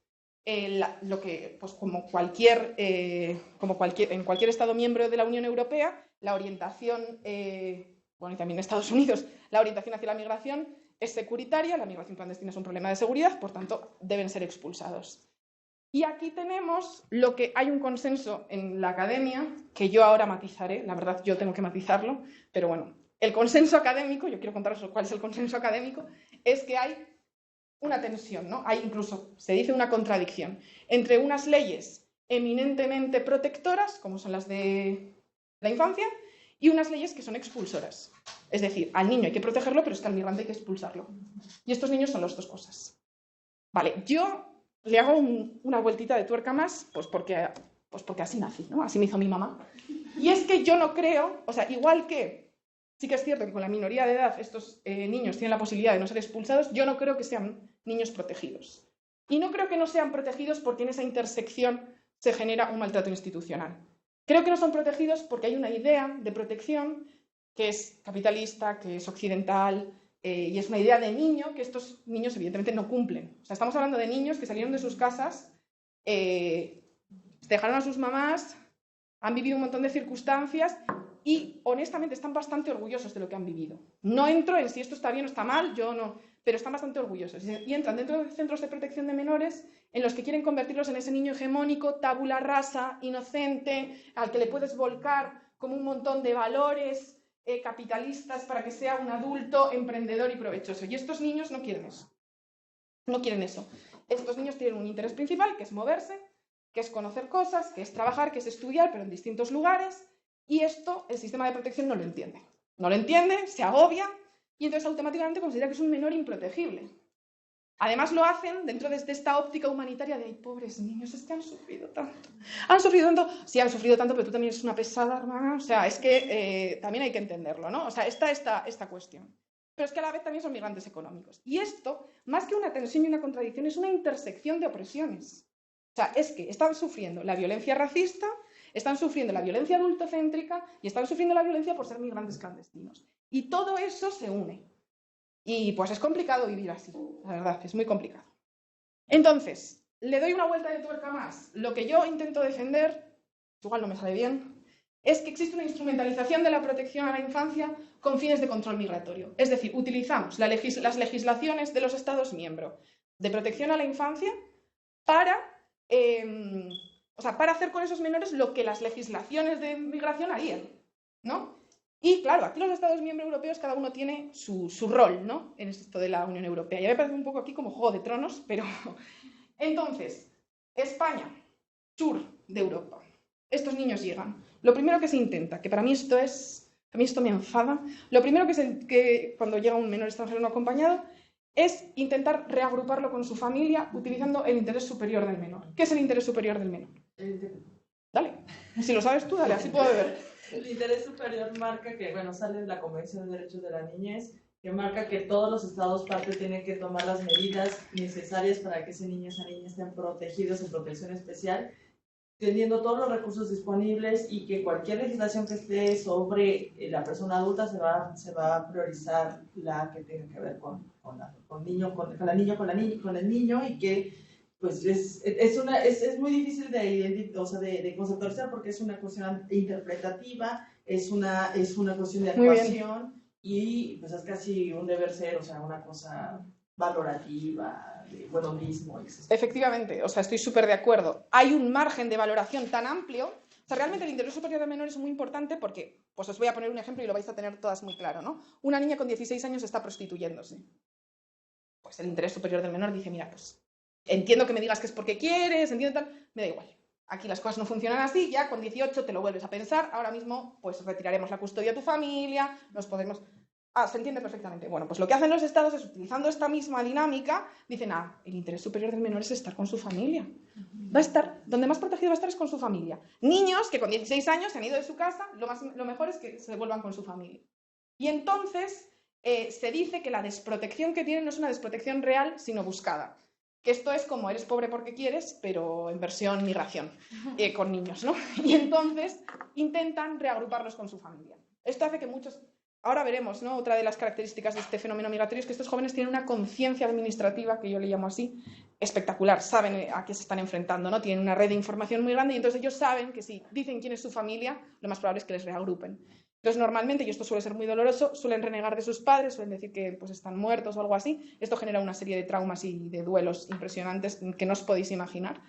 lo que, pues en cualquier Estado miembro de la Unión Europea, la orientación, bueno, y también en Estados Unidos, la orientación hacia la migración es securitaria, la migración clandestina es un problema de seguridad, por tanto, deben ser expulsados. Y aquí tenemos lo que hay un consenso en la academia, que yo ahora matizaré, la verdad yo tengo que matizarlo, pero bueno, el consenso académico, yo quiero contaros cuál es el consenso académico, es que hay una tensión, ¿no? Hay incluso, se dice una contradicción, entre unas leyes eminentemente protectoras, como son las de la infancia, y unas leyes que son expulsoras. Es decir, al niño hay que protegerlo, pero es que al migrante hay que expulsarlo. Y estos niños son las dos cosas. Vale, yo le hago una vueltita de tuerca más, pues porque así nací, ¿no? Así me hizo mi mamá. Y es que yo no creo, o sea, igual que sí que es cierto que con la minoría de edad estos niños tienen la posibilidad de no ser expulsados, yo no creo que sean niños protegidos. Y no creo que no sean protegidos porque en esa intersección se genera un maltrato institucional. Creo que no son protegidos porque hay una idea de protección que es capitalista, que es occidental, y es una idea de niño que estos niños evidentemente no cumplen. O sea, estamos hablando de niños que salieron de sus casas, dejaron a sus mamás, han vivido un montón de circunstancias y honestamente están bastante orgullosos de lo que han vivido. No entro en si esto está bien o está mal, yo no, pero están bastante orgullosos. Y entran dentro de centros de protección de menores en los que quieren convertirlos en ese niño hegemónico, tabula rasa, inocente, al que le puedes volcar como un montón de valores capitalistas para que sea un adulto emprendedor y provechoso. Y estos niños no quieren eso. No quieren eso. Estos niños tienen un interés principal, que es moverse, que es conocer cosas, que es trabajar, que es estudiar, pero en distintos lugares. Y esto el sistema de protección no lo entiende. No lo entiende, se agobia y entonces automáticamente considera que es un menor improtegible. Además lo hacen dentro de esta óptica humanitaria de ¡ay, pobres niños, es que han sufrido tanto! Han sufrido tanto, sí, han sufrido tanto, pero tú también eres una pesada, hermana. O sea, es que también hay que entenderlo, ¿no? O sea, está esta cuestión. Pero es que a la vez también son migrantes económicos. Y esto, más que una tensión y una contradicción, es una intersección de opresiones. O sea, es que están sufriendo la violencia racista, están sufriendo la violencia adultocéntrica y están sufriendo la violencia por ser migrantes clandestinos. Y todo eso se une. Y pues es complicado vivir así, la verdad, es muy complicado. Entonces, le doy una vuelta de tuerca más. Lo que yo intento defender, igual no me sale bien, es que existe una instrumentalización de la protección a la infancia con fines de control migratorio. Es decir, utilizamos las legislaciones de los Estados miembros de protección a la infancia para hacer con esos menores lo que las legislaciones de migración harían, ¿no? Y claro, aquí los Estados miembros europeos cada uno tiene su rol, ¿no? En esto de la Unión Europea. Ya me parece un poco aquí como Juego de Tronos, pero... Entonces, España, sur de Europa. Estos niños llegan. Lo primero que se intenta, que para mí esto me enfada, lo primero que cuando llega un menor extranjero no acompañado es intentar reagruparlo con su familia utilizando el interés superior del menor. ¿Qué es el interés superior del menor? Dale, si lo sabes tú, dale, así puedo ver. El interés superior marca que, sale de la Convención de Derechos de la Niñez, que marca que todos los estados parte tienen que tomar las medidas necesarias para que ese niño o esa niña estén protegidos en protección especial, teniendo todos los recursos disponibles, y que cualquier legislación que esté sobre la persona adulta se va a priorizar la que tenga que ver con el niño, y que pues es muy difícil de conceptualizar porque es una cuestión interpretativa, es una cuestión de actuación, y pues es casi un deber ser, una cosa valorativa, de buenismo. Efectivamente, estoy súper de acuerdo. Hay un margen de valoración tan amplio. Realmente el interés superior del menor es muy importante porque, pues os voy a poner un ejemplo y lo vais a tener todas muy claro, ¿no? Una niña con 16 años está prostituyéndose. Pues el interés superior del menor dice, mira, pues entiendo que me digas que es porque quieres, entiendo tal, me da igual. Aquí las cosas no funcionan así, ya con 18 te lo vuelves a pensar, ahora mismo pues retiraremos la custodia a tu familia, nos podemos... se entiende perfectamente. Bueno, pues lo que hacen los estados es, utilizando esta misma dinámica, dicen, el interés superior del menor es estar con su familia. Va a estar, donde más protegido va a estar es con su familia. Niños que con 16 años se han ido de su casa, lo mejor es que se devuelvan con su familia. Y entonces se dice que la desprotección que tienen no es una desprotección real, sino buscada. Que esto es como eres pobre porque quieres, pero en versión migración, con niños, ¿no? Y entonces intentan reagruparlos con su familia. Esto hace que muchos... Ahora veremos, ¿no? Otra de las características de este fenómeno migratorio es que estos jóvenes tienen una conciencia administrativa, que yo le llamo así, espectacular. Saben a qué se están enfrentando, ¿no? Tienen una red de información muy grande y entonces ellos saben que si dicen quién es su familia, lo más probable es que les reagrupen. Entonces, normalmente, y esto suele ser muy doloroso, suelen renegar de sus padres, suelen decir que pues, están muertos o algo así. Esto genera una serie de traumas y de duelos impresionantes que no os podéis imaginar.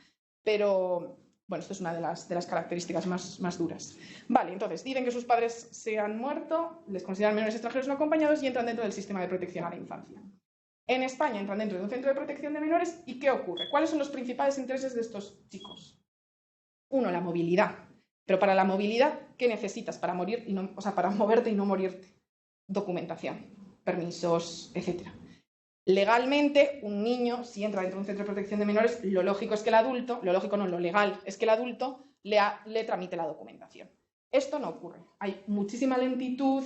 Pero... bueno, esto es una de las características más duras. Vale, entonces, dicen que sus padres se han muerto, les consideran menores extranjeros no acompañados y entran dentro del sistema de protección a la infancia. En España entran dentro de un centro de protección de menores y ¿qué ocurre? ¿Cuáles son los principales intereses de estos chicos? Uno, la movilidad. Pero para la movilidad, ¿qué necesitas para para moverte y no morirte? Documentación, permisos, etc. Legalmente, un niño, si entra dentro de un centro de protección de menores, lo lógico es que el adulto, lo lógico no, lo legal es que el adulto le tramite la documentación. Esto no ocurre. Hay muchísima lentitud,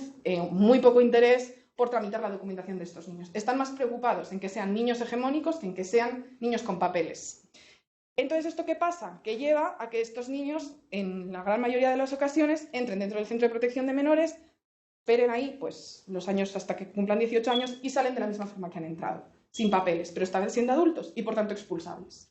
muy poco interés por tramitar la documentación de estos niños. Están más preocupados en que sean niños hegemónicos que en que sean niños con papeles. Entonces, ¿esto qué pasa? Que lleva a que estos niños, en la gran mayoría de las ocasiones, entren dentro del centro de protección de menores, esperen ahí pues, los años hasta que cumplan 18 años y salen de la misma forma que han entrado, sin papeles, pero esta vez siendo adultos y por tanto expulsables.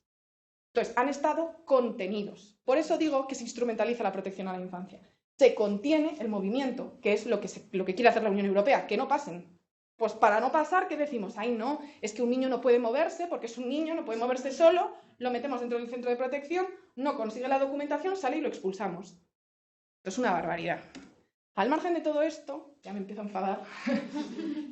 Entonces, han estado contenidos. Por eso digo que se instrumentaliza la protección a la infancia. Se contiene el movimiento, que es lo que quiere hacer la Unión Europea, que no pasen. Pues para no pasar, ¿qué decimos? Ay, no, es que un niño no puede moverse porque es un niño, no puede moverse solo, lo metemos dentro del centro de protección, no consigue la documentación, sale y lo expulsamos. Esto es una barbaridad. Al margen de todo esto, ya me empiezo a enfadar,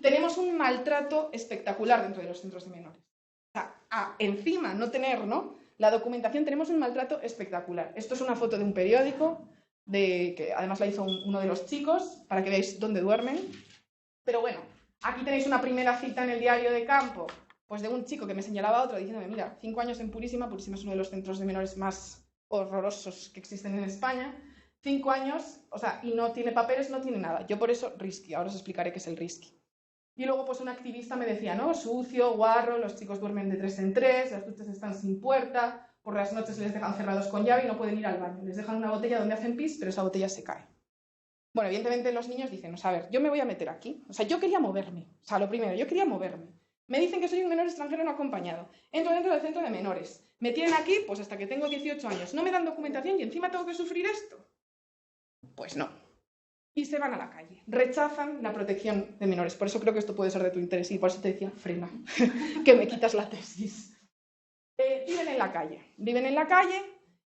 tenemos un maltrato espectacular dentro de los centros de menores. O sea, encima no tener, ¿no?, la documentación, tenemos un maltrato espectacular. Esto es una foto de un periódico, que además la hizo uno de los chicos, para que veáis dónde duermen. Pero bueno, aquí tenéis una primera cita en el diario de campo, pues de un chico que me señalaba a otro diciéndome, mira, 5 años en Purísima, Purísima es uno de los centros de menores más horrorosos que existen en España, 5 años, y no tiene papeles, no tiene nada. Yo por eso, risky, ahora os explicaré qué es el risky. Y luego pues un activista me decía, no, sucio, guarro, los chicos duermen de 3 en 3, las duchas están sin puerta, por las noches les dejan cerrados con llave y no pueden ir al baño. Les dejan una botella donde hacen pis, pero esa botella se cae. Bueno, evidentemente los niños dicen, a ver, yo me voy a meter aquí. Yo quería moverme. Lo primero, yo quería moverme. Me dicen que soy un menor extranjero no acompañado. Entro dentro del centro de menores. Me tienen aquí pues hasta que tengo 18 años. No me dan documentación y encima tengo que sufrir esto. Pues no. Y se van a la calle. Rechazan la protección de menores. Por eso creo que esto puede ser de tu interés y por eso te decía, frena, que me quitas la tesis. Viven en la calle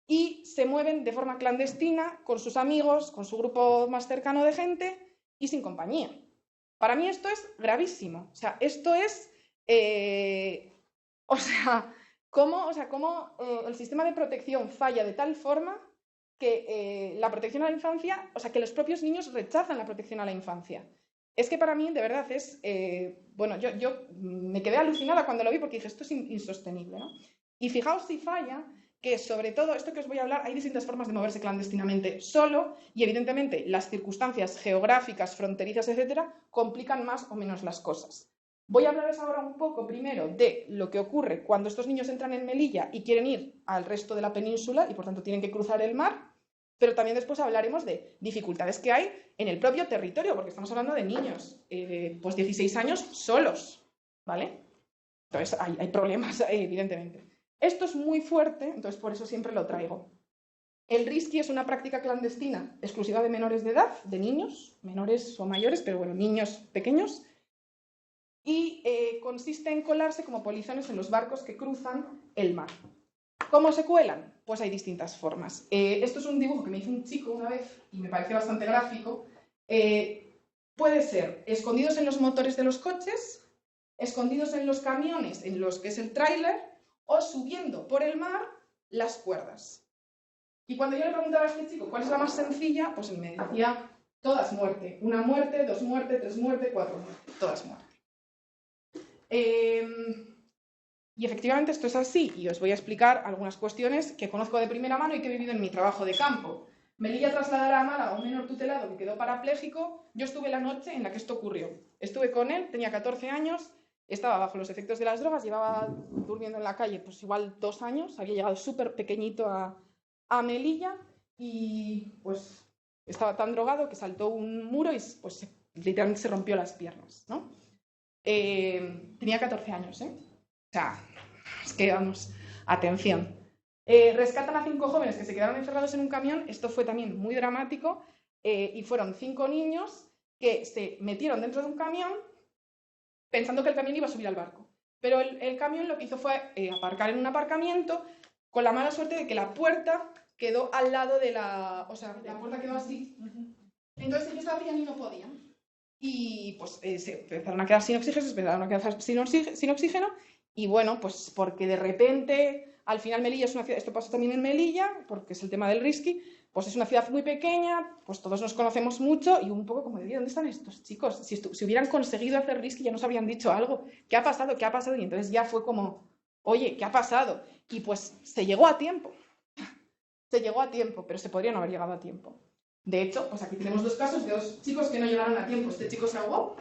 y se mueven de forma clandestina con sus amigos, con su grupo más cercano de gente y sin compañía. Para mí esto es gravísimo. O sea, esto es... cómo el sistema de protección falla de tal forma que la protección a la infancia, o sea, que los propios niños rechazan la protección a la infancia. Es que para mí, de verdad, es... yo me quedé alucinada cuando lo vi porque dije, esto es insostenible, ¿no? Y fijaos si falla, que sobre todo, esto que os voy a hablar, hay distintas formas de moverse clandestinamente solo y evidentemente las circunstancias geográficas, fronterizas, etcétera, complican más o menos las cosas. Voy a hablaros ahora un poco primero de lo que ocurre cuando estos niños entran en Melilla y quieren ir al resto de la península y por tanto tienen que cruzar el mar, pero también después hablaremos de dificultades que hay en el propio territorio, porque estamos hablando de niños, pues 16 años solos, ¿vale? Entonces hay problemas, evidentemente. Esto es muy fuerte, entonces por eso siempre lo traigo. El risky es una práctica clandestina exclusiva de menores de edad, de niños, menores o mayores, pero bueno, niños pequeños, y consiste en colarse como polizones en los barcos que cruzan el mar. ¿Cómo se cuelan? Pues hay distintas formas. Esto es un dibujo que me hizo un chico una vez y me parece bastante gráfico. Puede ser escondidos en los motores de los coches, escondidos en los camiones, en los que es el tráiler, o subiendo por el mar las cuerdas. Y cuando yo le preguntaba a este chico cuál es la más sencilla, pues él me decía todas muerte. 1 muerte, 2 muerte, 3 muerte, 4 muerte. Todas muerte. Y efectivamente esto es así y os voy a explicar algunas cuestiones que conozco de primera mano y que he vivido en mi trabajo de campo. Melilla trasladará a Málaga a un menor tutelado que quedó parapléjico. Yo estuve la noche en la que esto ocurrió. Estuve con él, tenía 14 años, estaba bajo los efectos de las drogas, llevaba durmiendo en la calle pues igual 2 años, había llegado súper pequeñito a Melilla y pues estaba tan drogado que saltó un muro y pues literalmente se rompió las piernas, ¿no? Tenía 14 años, ¿eh? O sea, es que vamos, atención. Rescatan a 5 jóvenes que se quedaron encerrados en un camión. Esto fue también muy dramático y fueron 5 niños que se metieron dentro de un camión pensando que el camión iba a subir al barco. Pero el camión lo que hizo fue aparcar en un aparcamiento con la mala suerte de que la puerta quedó al lado de la... O sea, la puerta quedó así. Entonces ellos abrían y no podían. Y pues se empezaron a quedar sin oxígeno, se empezaron a quedar sin oxígeno. Y bueno, pues porque de repente, al final Melilla es una ciudad, esto pasa también en Melilla, porque es el tema del risky, pues es una ciudad muy pequeña, pues todos nos conocemos mucho y un poco como de, ¿dónde están estos chicos? Si hubieran conseguido hacer risky ya nos habrían dicho algo, ¿qué ha pasado? ¿Qué ha pasado? Y entonces ya fue como, oye, ¿qué ha pasado? Y pues se llegó a tiempo, pero se podría no haber llegado a tiempo. De hecho, pues aquí tenemos 2 casos de 2 chicos que no llegaron a tiempo. Este chico se ahogó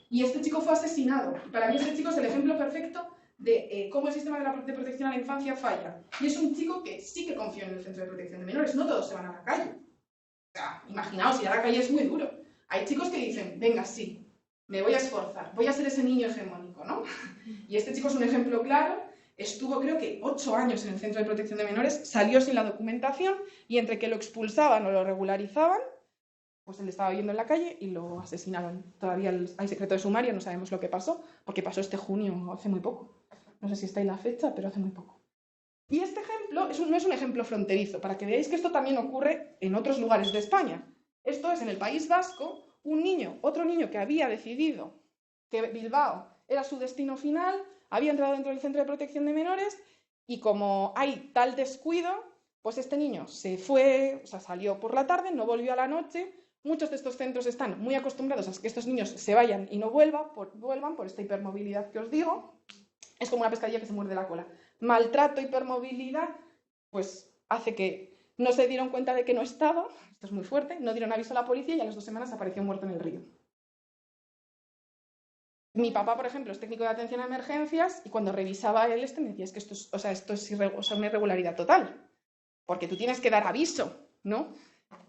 y este chico fue asesinado. Y para mí este chico es el ejemplo perfecto de cómo el sistema de protección a la infancia falla. Y es un chico que sí que confió en el centro de protección de menores. No todos se van a la calle. O sea, imaginaos, ir a la calle es muy duro. Hay chicos que dicen, venga, sí, me voy a esforzar, voy a ser ese niño hegemónico, ¿no? Y este chico es un ejemplo claro. Estuvo creo que 8 años en el centro de protección de menores, salió sin la documentación y entre que lo expulsaban o lo regularizaban, pues él estaba viviendo en la calle y lo asesinaron. Todavía hay secreto de sumario, no sabemos lo que pasó, porque pasó este junio, hace muy poco. No sé si está ahí la fecha, pero hace muy poco. Y este ejemplo no es un ejemplo fronterizo, para que veáis que esto también ocurre en otros lugares de España. Esto es en el País Vasco, otro niño que había decidido que Bilbao era su destino final, había entrado dentro del centro de protección de menores y como hay tal descuido, pues este niño se fue, o sea, salió por la tarde, no volvió a la noche. Muchos de estos centros están muy acostumbrados a que estos niños se vayan y no vuelvan por esta hipermovilidad que os digo. Es como una pescadilla que se muerde la cola. Maltrato, hipermovilidad, pues hace que no se dieron cuenta de que no estaba, esto es muy fuerte, no dieron aviso a la policía y a las 2 semanas apareció muerto en el río. Mi papá, por ejemplo, es técnico de atención a emergencias y cuando revisaba me decía, es que esto es una irregularidad total, porque tú tienes que dar aviso, ¿no?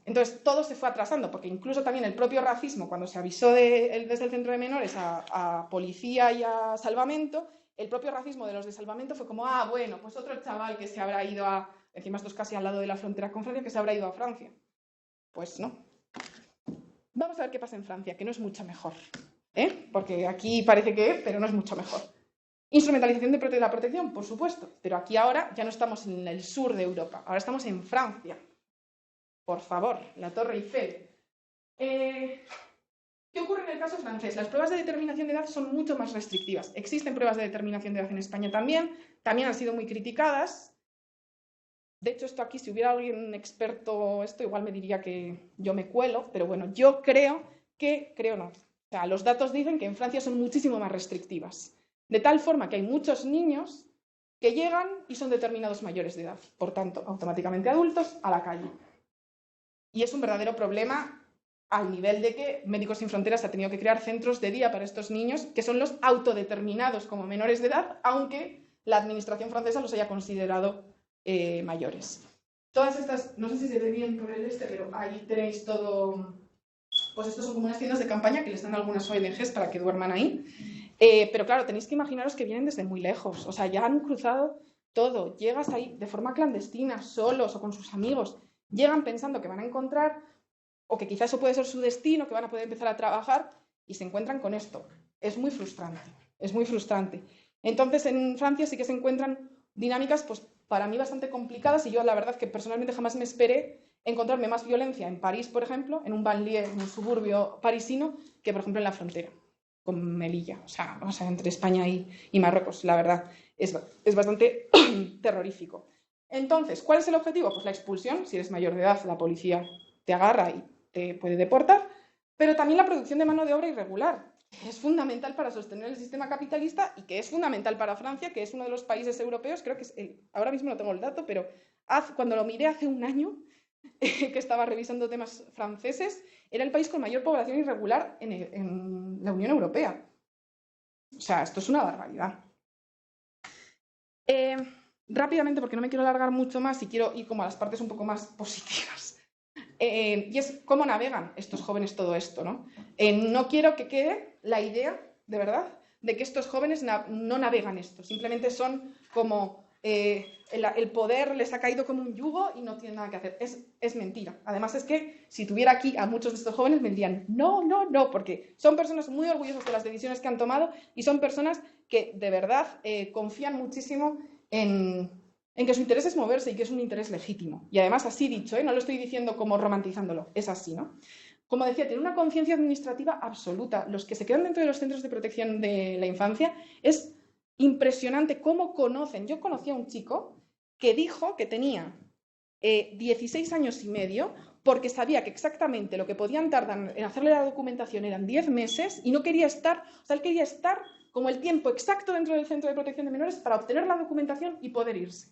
Entonces todo se fue atrasando, porque incluso también el propio racismo, cuando se avisó desde el centro de menores a policía y a salvamento, el propio racismo de los de salvamento fue como, bueno, pues otro chaval que se habrá ido encima esto es casi al lado de la frontera con Francia, que se habrá ido a Francia. Pues no. Vamos a ver qué pasa en Francia, que no es mucho mejor, porque aquí parece que pero no es mucho mejor. Instrumentalización de la protección, por supuesto, pero aquí ahora ya no estamos en el sur de Europa, ahora estamos en Francia. Por favor, la Torre Eiffel. ¿Qué ocurre en el caso francés? Las pruebas de determinación de edad son mucho más restrictivas. Existen pruebas de determinación de edad en España también han sido muy criticadas. De hecho, esto aquí, si hubiera alguien experto, esto igual me diría que yo me cuelo, pero bueno, yo creo no. O sea, los datos dicen que en Francia son muchísimo más restrictivas. De tal forma que hay muchos niños que llegan y son determinados mayores de edad. Por tanto, automáticamente adultos a la calle. Y es un verdadero problema al nivel de que Médicos Sin Fronteras ha tenido que crear centros de día para estos niños, que son los autodeterminados como menores de edad, aunque la administración francesa los haya considerado mayores. Todas estas, no sé si se ve bien por el pero ahí tenéis todo, pues estos son como unas tiendas de campaña que les dan algunas ONGs para que duerman ahí. Pero claro, tenéis que imaginaros que vienen desde muy lejos, o sea, ya han cruzado todo, llegas ahí de forma clandestina, solos o con sus amigos, llegan pensando que van a encontrar, o que quizás eso puede ser su destino, que van a poder empezar a trabajar, y se encuentran con esto. Es muy frustrante, es muy frustrante. Entonces, en Francia sí que se encuentran dinámicas, pues para mí bastante complicadas, y yo la verdad que personalmente jamás me esperé encontrarme más violencia en París, por ejemplo, en un banlieue, en un suburbio parisino, que por ejemplo en la frontera con Melilla, o sea entre España y Marruecos. La verdad es bastante terrorífico. Entonces, ¿cuál es el objetivo? Pues la expulsión. Si eres mayor de edad, la policía te agarra y te puede deportar, pero también la producción de mano de obra irregular, que es fundamental para sostener el sistema capitalista y que es fundamental para Francia, que es uno de los países europeos, creo que es ahora mismo no tengo el dato, pero cuando lo miré hace un año, que estaba revisando temas franceses, era el país con mayor población irregular en la Unión Europea. O sea, esto es una barbaridad. Rápidamente, porque no me quiero alargar mucho más y quiero ir como a las partes un poco más positivas. Y es cómo navegan estos jóvenes todo esto, ¿no? No quiero que quede la idea, de verdad, de que estos jóvenes no navegan esto. Simplemente son como el poder les ha caído como un yugo y no tienen nada que hacer. Es mentira. Además es que si tuviera aquí a muchos de estos jóvenes me dirían no, porque son personas muy orgullosas de las decisiones que han tomado y son personas que de verdad confían muchísimo en que su interés es moverse y que es un interés legítimo. Y además así dicho, no lo estoy diciendo como romantizándolo, es así, ¿no? Como decía, tiene una conciencia administrativa absoluta. Los que se quedan dentro de los centros de protección de la infancia es impresionante cómo conocen. Yo conocí a un chico que dijo que tenía 16 años y medio porque sabía que exactamente lo que podían tardar en hacerle la documentación eran 10 meses y no quería estar, o sea, él quería estar como el tiempo exacto dentro del centro de protección de menores para obtener la documentación y poder irse.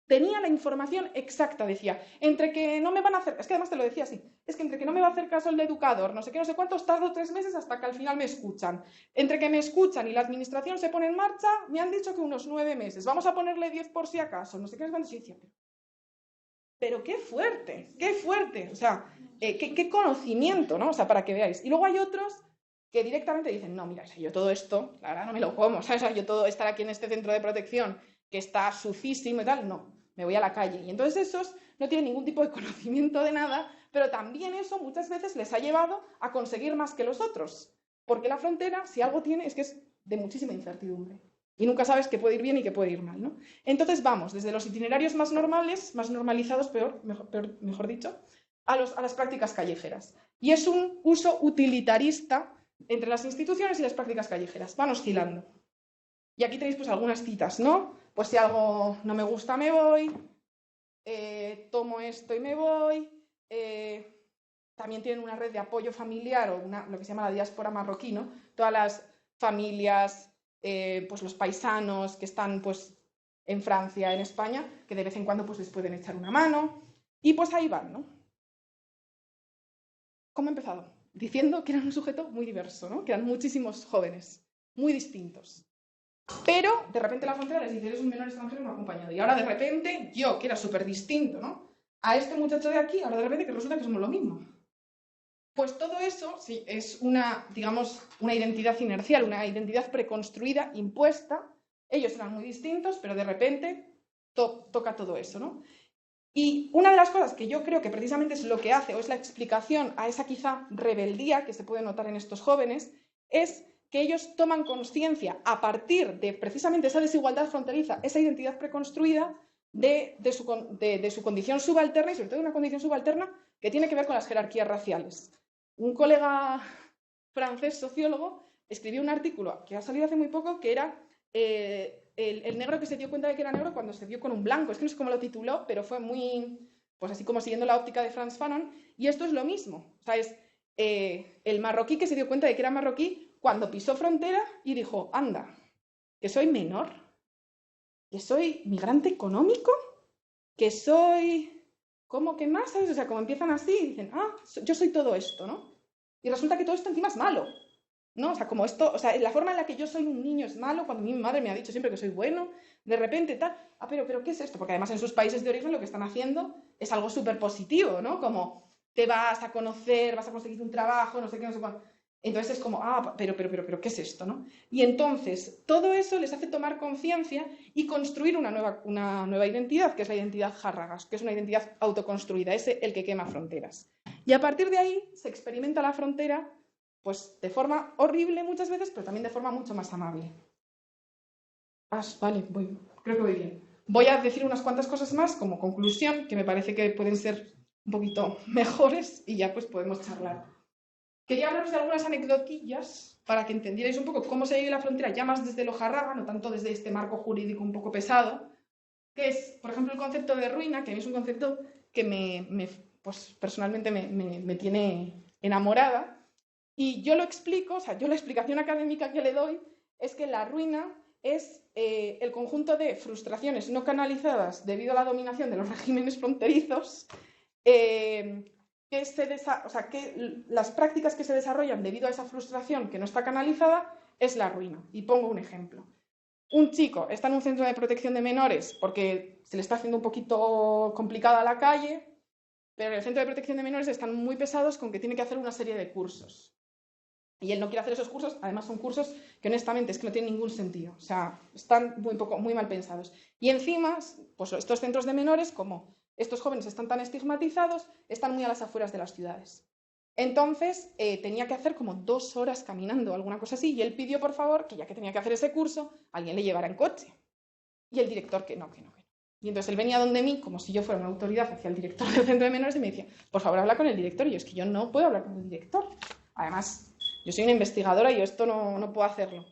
Tenía la información exacta, decía, entre que no me van a hacer, es que además te lo decía así, es que entre que no me va a hacer caso el educador, no sé qué, no sé cuántos, tardo 3 meses hasta que al final me escuchan. Entre que me escuchan y la administración se pone en marcha, me han dicho que unos 9 meses, vamos a ponerle 10 por si acaso, no sé qué, cuánto se decía. Pero qué fuerte, o sea, qué conocimiento, ¿no? O sea, para que veáis. Y luego hay otros que directamente dicen, no, mira, yo todo esto, la verdad no me lo como, o sea, yo todo estar aquí en este centro de protección que está sucísimo y tal, no, me voy a la calle. Y entonces esos no tienen ningún tipo de conocimiento de nada, pero también eso muchas veces les ha llevado a conseguir más que los otros, porque la frontera, si algo tiene, es que es de muchísima incertidumbre. Y nunca sabes qué puede ir bien y qué puede ir mal, ¿no? Entonces vamos, desde los itinerarios más normales, más normalizados, mejor dicho, a las prácticas callejeras. Y es un uso utilitarista entre las instituciones y las prácticas callejeras. Van oscilando. Y aquí tenéis pues algunas citas, ¿no? Pues si algo no me gusta me voy, tomo esto y me voy. También tienen una red de apoyo familiar o lo que se llama la diáspora marroquí, ¿no? Todas las familias, pues los paisanos que están pues en Francia, en España, que de vez en cuando pues les pueden echar una mano. Y pues ahí van, ¿no? ¿Cómo he empezado? Diciendo que eran un sujeto muy diverso, ¿no? Que eran muchísimos jóvenes, muy distintos. Pero de repente la frontera les dice, eres un menor extranjero no acompañado. Y ahora de repente yo, que era súper distinto, ¿no? A este muchacho de aquí, ahora de repente que resulta que somos lo mismo. Pues todo eso sí, es digamos, una identidad inercial, una identidad preconstruida, impuesta. Ellos eran muy distintos, pero de repente toca todo eso, ¿no? Y una de las cosas que yo creo que precisamente es lo que hace, o es la explicación a esa quizá rebeldía que se puede notar en estos jóvenes, es que ellos toman conciencia a partir de precisamente esa desigualdad fronteriza, esa identidad preconstruida de su condición subalterna, y sobre todo de una condición subalterna que tiene que ver con las jerarquías raciales. Un colega francés sociólogo escribió un artículo que ha salido hace muy poco que era el negro que se dio cuenta de que era negro cuando se vio con un blanco. Es que no sé cómo lo tituló, pero fue muy, pues así como siguiendo la óptica de Frantz Fanon. Y esto es lo mismo. O sea, es el marroquí que se dio cuenta de que era marroquí cuando pisó frontera y dijo, anda, que soy menor, que soy migrante económico, que soy... ¿Cómo que más? ¿Sabes? O sea, como empiezan así y dicen, yo soy todo esto, ¿no? Y resulta que todo esto encima es malo, ¿no? O sea, como esto, o sea, la forma en la que yo soy un niño es malo, cuando mi madre me ha dicho siempre que soy bueno, de repente tal, pero ¿qué es esto? Porque además en sus países de origen lo que están haciendo es algo súper positivo, ¿no? Como te vas a conocer, vas a conseguir un trabajo, no sé qué, no sé cuánto. Entonces es como, pero, ¿qué es esto, no? Y entonces todo eso les hace tomar conciencia y construir una nueva identidad, que es la identidad Harragas, que es una identidad autoconstruida, es el que quema fronteras. Y a partir de ahí se experimenta la frontera pues de forma horrible muchas veces, pero también de forma mucho más amable. Vale, creo que voy bien. Voy a decir unas cuantas cosas más como conclusión, que me parece que pueden ser un poquito mejores y ya pues podemos charlar. Quería hablaros de algunas anecdotillas para que entendierais un poco cómo se vive la frontera, ya más desde lo Harraga, no tanto desde este marco jurídico un poco pesado, que es, por ejemplo, el concepto de ruina, que a mí es un concepto que pues, personalmente me tiene enamorada. Y yo lo explico, o sea, yo la explicación académica que le doy es que la ruina es el conjunto de frustraciones no canalizadas debido a la dominación de los regímenes fronterizos, que las prácticas que se desarrollan debido a esa frustración que no está canalizada es la ruina. Y pongo un ejemplo. Un chico está en un centro de protección de menores porque se le está haciendo un poquito complicada la calle, pero en el centro de protección de menores están muy pesados con que tiene que hacer una serie de cursos. Y él no quiere hacer esos cursos, además son cursos que honestamente es que no tienen ningún sentido, o sea, están muy mal pensados. Y encima, pues estos centros de menores, como estos jóvenes están tan estigmatizados, están muy a las afueras de las ciudades. Entonces, tenía que hacer como 2 horas caminando, alguna cosa así, y él pidió, por favor, que ya que tenía que hacer ese curso, alguien le llevara en coche. Y el director que no. Y entonces él venía donde mí, como si yo fuera una autoridad hacia el director del centro de menores, y me decía, por favor, habla con el director. Y yo, es que yo no puedo hablar con el director. Además, yo soy una investigadora y yo esto no puedo hacerlo.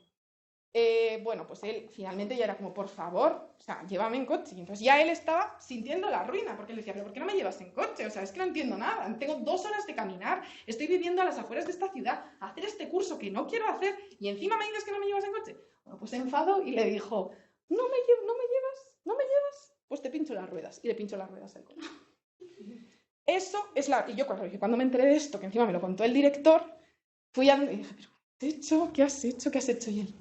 Bueno, pues él finalmente ya era como, por favor, o sea, llévame en coche. Y entonces ya él estaba sintiendo la ruina, porque él decía, pero ¿por qué no me llevas en coche? O sea, es que no entiendo nada. Tengo 2 horas de caminar, estoy viviendo a las afueras de esta ciudad, a hacer este curso que no quiero hacer, y encima me dices que no me llevas en coche. Bueno, pues se enfadó y le dijo, no me llevas, pues te pincho las ruedas. Y le pincho las ruedas al coche. Eso es y yo cuando me enteré de esto, que encima me lo contó el director, fui y dije, pero ¿qué has hecho? ¿Qué has hecho? Y él,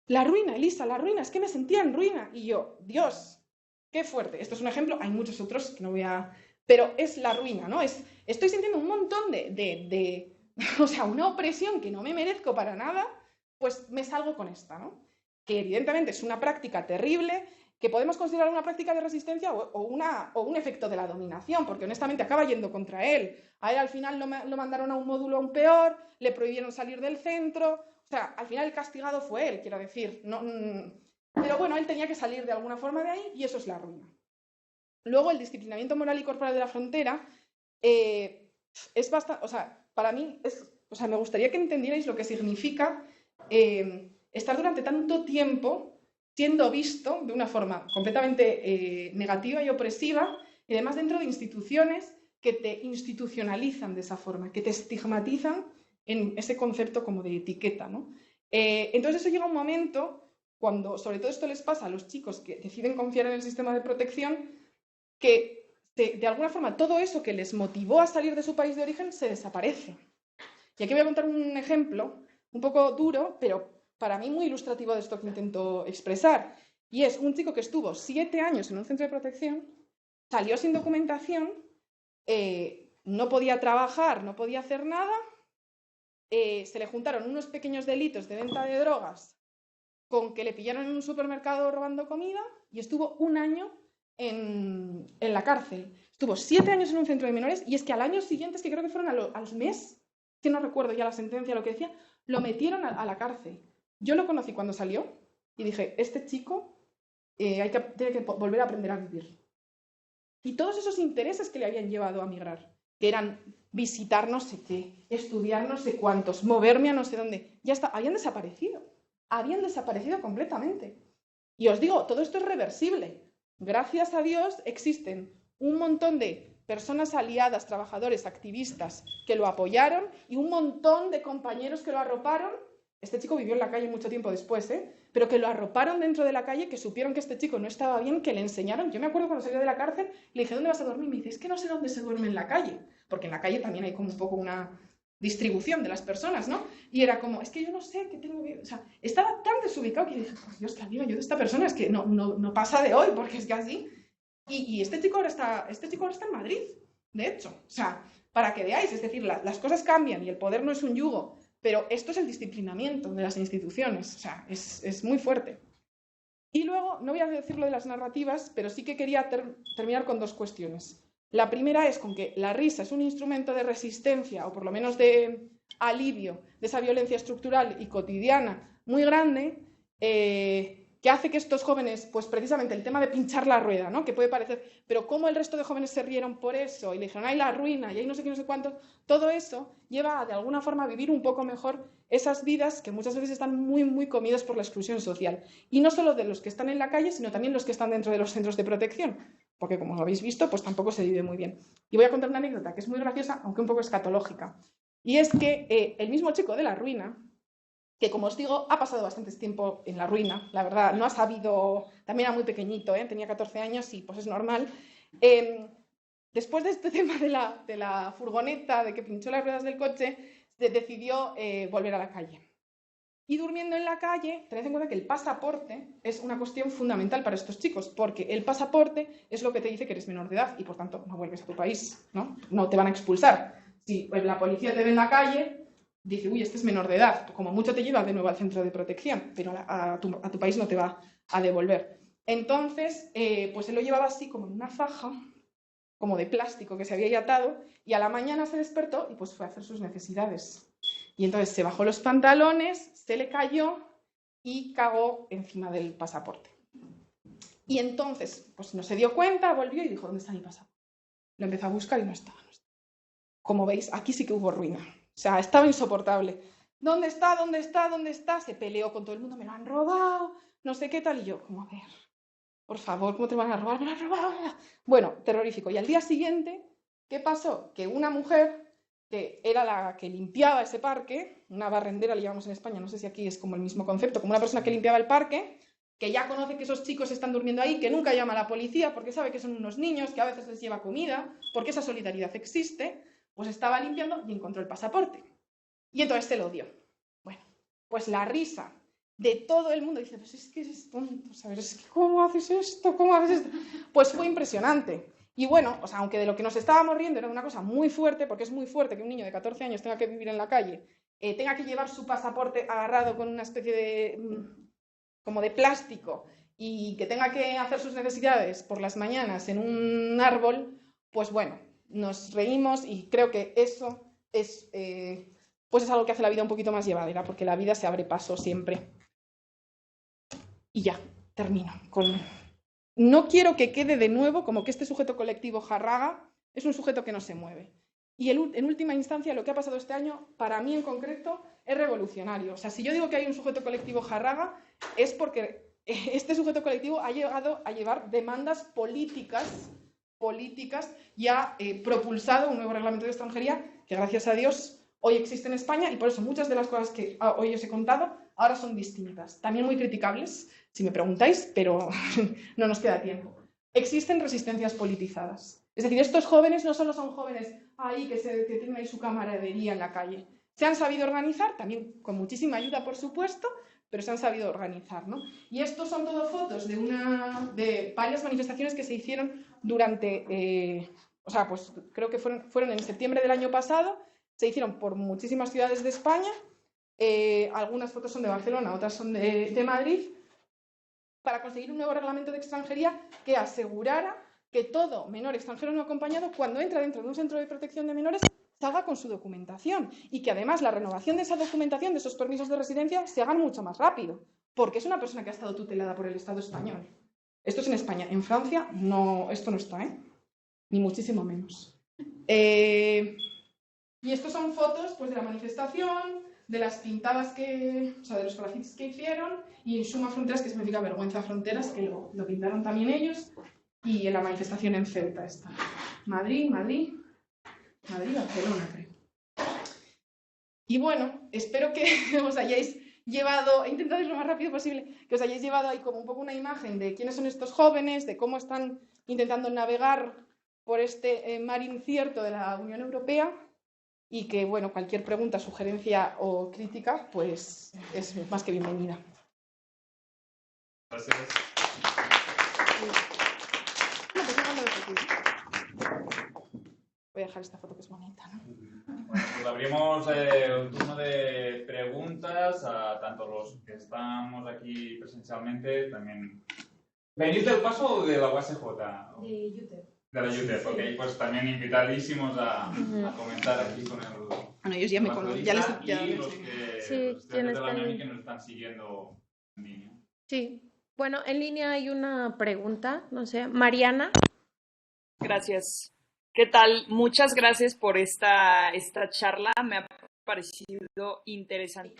la ruina, Elisa, la ruina, es que me sentía en ruina. Y yo, Dios, qué fuerte. Esto es un ejemplo, hay muchos otros que no voy a... Pero es la ruina, ¿no? Estoy sintiendo un montón o sea, una opresión que no me merezco para nada, pues me salgo con esta, ¿no? Que evidentemente es una práctica terrible, que podemos considerar una práctica de resistencia o un efecto de la dominación, porque honestamente acaba yendo contra él. A él al final lo mandaron a un módulo aún peor, le prohibieron salir del centro, o sea, al final el castigado fue él, quiero decir. Pero bueno, él tenía que salir de alguna forma de ahí y eso es la ruina. Luego el disciplinamiento moral y corporal de la frontera es bastante, o sea, para mí me gustaría que entendierais lo que significa estar durante tanto tiempo siendo visto de una forma completamente negativa y opresiva, y además dentro de instituciones que te institucionalizan de esa forma, que te estigmatizan en ese concepto como de etiqueta, ¿no? Entonces eso llega un momento cuando, sobre todo esto les pasa a los chicos que deciden confiar en el sistema de protección, que de alguna forma todo eso que les motivó a salir de su país de origen se desaparece. Y aquí voy a contar un ejemplo un poco duro, pero para mí muy ilustrativo de esto que intento expresar. Y es un chico que estuvo 7 años en un centro de protección, salió sin documentación, no podía trabajar, no podía hacer nada, se le juntaron unos pequeños delitos de venta de drogas con que le pillaron en un supermercado robando comida y estuvo 1 año en la cárcel. Estuvo 7 años en un centro de menores y es que al año siguiente, es que creo que fueron al mes, que no recuerdo ya la sentencia, lo que decía, lo metieron a la cárcel. Yo lo conocí cuando salió y dije, este chico tiene que volver a aprender a vivir. Y todos esos intereses que le habían llevado a migrar, que eran visitar no sé qué, estudiar no sé cuántos, moverme a no sé dónde, ya está, habían desaparecido completamente. Y os digo, todo esto es reversible. Gracias a Dios existen un montón de personas aliadas, trabajadores, activistas que lo apoyaron y un montón de compañeros que lo arroparon. Este chico vivió en la calle mucho tiempo después, pero que lo arroparon dentro de la calle, que supieron que este chico no estaba bien, que le enseñaron. Yo me acuerdo cuando salió de la cárcel, le dije, ¿dónde vas a dormir? Y me dice, es que no sé dónde se duerme en la calle, porque en la calle también hay como un poco una distribución de las personas, ¿no? Y era como, es que yo no sé qué tengo que... O sea, estaba tan desubicado que dije, por Dios, que amiga, yo de esta persona es que no pasa de hoy, porque es que así... Y este chico ahora está en Madrid, de hecho. O sea, para que veáis, es decir, las cosas cambian y el poder no es un yugo, pero esto es el disciplinamiento de las instituciones. O sea, es muy fuerte. Y luego, no voy a decir lo de las narrativas, pero sí que quería terminar con 2 cuestiones. La primera es con que la risa es un instrumento de resistencia, o por lo menos de alivio, de esa violencia estructural y cotidiana muy grande, que hace que estos jóvenes, pues precisamente el tema de pinchar la rueda, ¿no? Que puede parecer, pero cómo el resto de jóvenes se rieron por eso y le dijeron, ¡ay, la ruina! Y ahí no sé qué, no sé cuánto, todo eso lleva a, de alguna forma, a vivir un poco mejor esas vidas que muchas veces están muy, muy comidas por la exclusión social. Y no solo de los que están en la calle, sino también los que están dentro de los centros de protección, porque como lo habéis visto, pues tampoco se vive muy bien. Y voy a contar una anécdota que es muy graciosa, aunque un poco escatológica. Y es que el mismo chico de la ruina, que como os digo, ha pasado bastante tiempo en la ruina, la verdad, no ha sabido, también era muy pequeñito, tenía 14 años y pues es normal. Después de este tema de la furgoneta, de que pinchó las ruedas del coche, decidió volver a la calle. Y durmiendo en la calle, tened en cuenta que el pasaporte es una cuestión fundamental para estos chicos, porque el pasaporte es lo que te dice que eres menor de edad y por tanto no vuelves a tu país, no te van a expulsar. Si la policía te ve en la calle, dice, uy, este es menor de edad, como mucho te lleva de nuevo al centro de protección, pero a tu país no te va a devolver. Entonces, pues él lo llevaba así como en una faja, como de plástico que se había atado, y a la mañana se despertó y pues fue a hacer sus necesidades. Y entonces se bajó los pantalones, se le cayó y cagó encima del pasaporte. Y entonces, pues no se dio cuenta, volvió y dijo, ¿dónde está mi pasaporte? Lo empezó a buscar y no estaba. Como veis, aquí sí que hubo ruina. O sea, estaba insoportable. ¿Dónde está? ¿Dónde está? ¿Dónde está? Se peleó con todo el mundo, me lo han robado, no sé qué tal. Y yo, como, a ver, por favor, ¿cómo te van a robar? Me lo han robado. Bueno, terrorífico. Y al día siguiente, ¿qué pasó? Que una mujer, que era la que limpiaba ese parque, una barrendera le llamamos en España, no sé si aquí es como el mismo concepto, como una persona que limpiaba el parque, que ya conoce que esos chicos están durmiendo ahí, que nunca llama a la policía porque sabe que son unos niños, que a veces les lleva comida, porque esa solidaridad existe, pues estaba limpiando y encontró el pasaporte. Y entonces se lo dio. Bueno, pues la risa de todo el mundo dice, pues es que eres tonto, ¿sabes? Es que ¿cómo haces esto? ¿Cómo haces esto? Pues fue impresionante. Y bueno, o sea, aunque de lo que nos estábamos riendo era una cosa muy fuerte, porque es muy fuerte que un niño de 14 años tenga que vivir en la calle, tenga que llevar su pasaporte agarrado con una especie de, como de plástico, y que tenga que hacer sus necesidades por las mañanas en un árbol, pues bueno, nos reímos y creo que eso es, pues es algo que hace la vida un poquito más llevadera, porque la vida se abre paso siempre. Y ya, termino con... No quiero que quede de nuevo como que este sujeto colectivo Jarraga es un sujeto que no se mueve. Y en última instancia, lo que ha pasado este año, para mí en concreto, es revolucionario. O sea, si yo digo que hay un sujeto colectivo Jarraga, es porque este sujeto colectivo ha llegado a llevar demandas políticas y ha propulsado un nuevo reglamento de extranjería que, gracias a Dios, hoy existe en España, y por eso muchas de las cosas que hoy os he contado ahora son distintas. También muy criticables, si me preguntáis, pero no nos queda tiempo. Existen resistencias politizadas. Es decir, estos jóvenes no solo son jóvenes ahí que tienen ahí su camaradería en la calle. Se han sabido organizar, también con muchísima ayuda, por supuesto, pero se han sabido organizar, ¿no? Y estos son todo fotos de varias manifestaciones que se hicieron durante, o sea, pues creo que fueron en septiembre del año pasado, se hicieron por muchísimas ciudades de España, algunas fotos son de Barcelona, otras son de Madrid, para conseguir un nuevo reglamento de extranjería que asegurara que todo menor extranjero no acompañado, cuando entra dentro de un centro de protección de menores, salga con su documentación y que además la renovación de esa documentación, de esos permisos de residencia, se hagan mucho más rápido, porque es una persona que ha estado tutelada por el Estado español. Esto es en España. En Francia, no, esto no está, ni muchísimo menos. Y estos son fotos pues, de la manifestación, de las pintadas o sea, de los grafitis que hicieron, y en Suma Fronteras, que significa vergüenza fronteras, que lo pintaron también ellos, y en la manifestación en Ceuta está. Madrid, Barcelona, creo. Y bueno, espero que os hayáis llevado, he intentado ir lo más rápido posible, que os hayáis llevado ahí como un poco una imagen de quiénes son estos jóvenes, de cómo están intentando navegar por este mar incierto de la Unión Europea, y que, bueno, cualquier pregunta, sugerencia o crítica, pues es más que bienvenida. Gracias. Voy a dejar esta foto que es bonita, ¿no? Bueno, pues abrimos un turno de preguntas a tanto los que estamos aquí presencialmente, también. ¿Venís del paso o de la UASJ? De UTEP. De la UTEP, ok, pues también invitadísimos a comentar aquí con el... Bueno, ellos ya me conocen, ya les y los que Sí, los estudiantes quienes de la están UNAM en- que nos están siguiendo en línea. Sí. Bueno, en línea hay una pregunta, no sé, Mariana. Gracias. ¿Qué tal? Muchas gracias por esta charla. Me ha parecido interesantísima.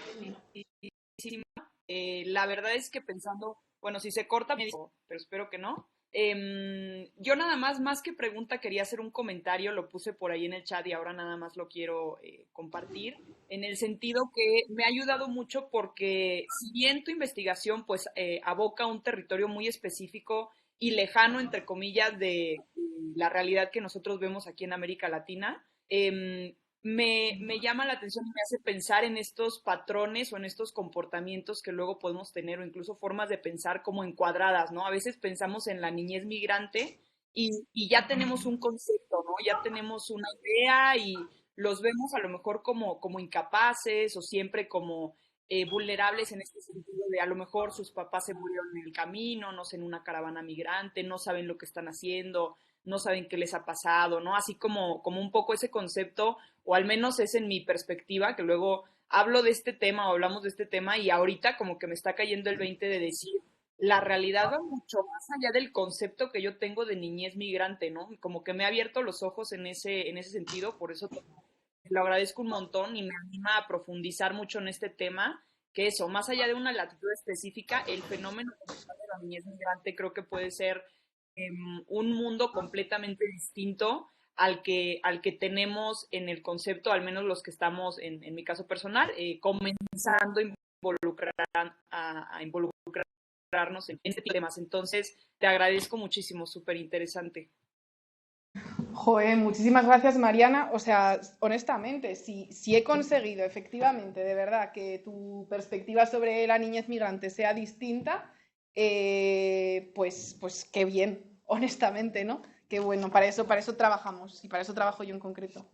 La verdad es que pensando, bueno, si se corta, me digo, pero espero que no. Yo nada más que pregunta, quería hacer un comentario, lo puse por ahí en el chat y ahora nada más lo quiero compartir, en el sentido que me ha ayudado mucho porque si bien tu investigación pues aboca a un territorio muy específico y lejano, entre comillas, de la realidad que nosotros vemos aquí en América Latina, me llama la atención y me hace pensar en estos patrones o en estos comportamientos que luego podemos tener o incluso formas de pensar como encuadradas, ¿no? A veces pensamos en la niñez migrante y ya tenemos un concepto, ¿no? Ya tenemos una idea y los vemos a lo mejor como incapaces o siempre como vulnerables en este sentido de a lo mejor sus papás se murieron en el camino, no sé, en una caravana migrante, no saben lo que están haciendo, no saben qué les ha pasado, ¿no? Así como un poco ese concepto, o al menos es en mi perspectiva, que luego hablo de este tema o hablamos de este tema y ahorita como que me está cayendo el 20 de decir, la realidad va mucho más allá del concepto que yo tengo de niñez migrante, ¿no? Como que me ha abierto los ojos en ese sentido, por eso lo agradezco un montón y me anima a profundizar mucho en este tema, que eso, más allá de una latitud específica, el fenómeno de la niñez migrante creo que puede ser un mundo completamente distinto al que tenemos en el concepto, al menos los que estamos, en mi caso personal, comenzando a involucrarnos en este tipo de temas. Entonces, te agradezco muchísimo, súper interesante. Joder, muchísimas gracias, Mariana. O sea, honestamente, si he conseguido efectivamente, de verdad, que tu perspectiva sobre la niñez migrante sea distinta, pues qué bien, honestamente, ¿no? Qué bueno, para eso trabajamos y para eso trabajo yo en concreto.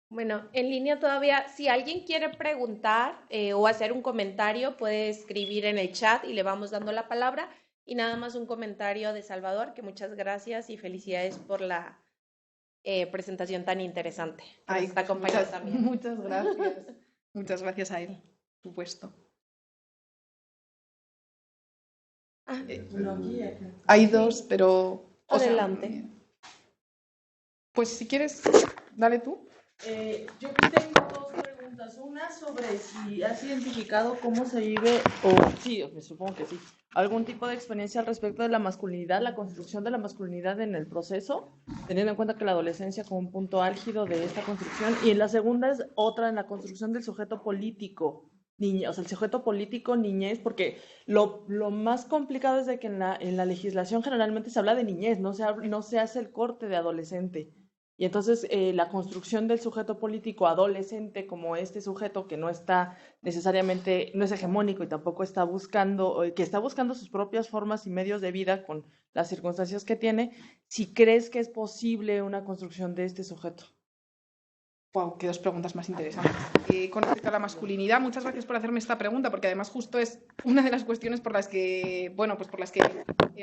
Bueno, en línea todavía, si alguien quiere preguntar o hacer un comentario, puede escribir en el chat y le vamos dando la palabra. Y nada más un comentario de Salvador, que muchas gracias y felicidades por la presentación tan interesante. Que nos está acompañando también. Muchas gracias. Muchas gracias a él, por supuesto. Hay dos, pero... Adelante. Pues si quieres, dale tú. Yo tengo dos preguntas. Una sobre si has identificado cómo se vive, o sí, me supongo que sí, algún tipo de experiencia al respecto de la masculinidad, la construcción de la masculinidad en el proceso, teniendo en cuenta que la adolescencia como un punto álgido de esta construcción. Y la segunda es otra en la construcción del sujeto político, o sea, el sujeto político niñez, porque lo más complicado es de que en la legislación generalmente se habla de niñez, no se hace el corte de adolescente. Y entonces la construcción del sujeto político adolescente como este sujeto que no está necesariamente, no es hegemónico y tampoco está buscando, que está buscando sus propias formas y medios de vida con las circunstancias que tiene, si crees que es posible una construcción de este sujeto. Wow, qué dos preguntas más interesantes. Con respecto a la masculinidad, muchas gracias por hacerme esta pregunta, porque además justo es una de las cuestiones por las que, bueno, pues por las que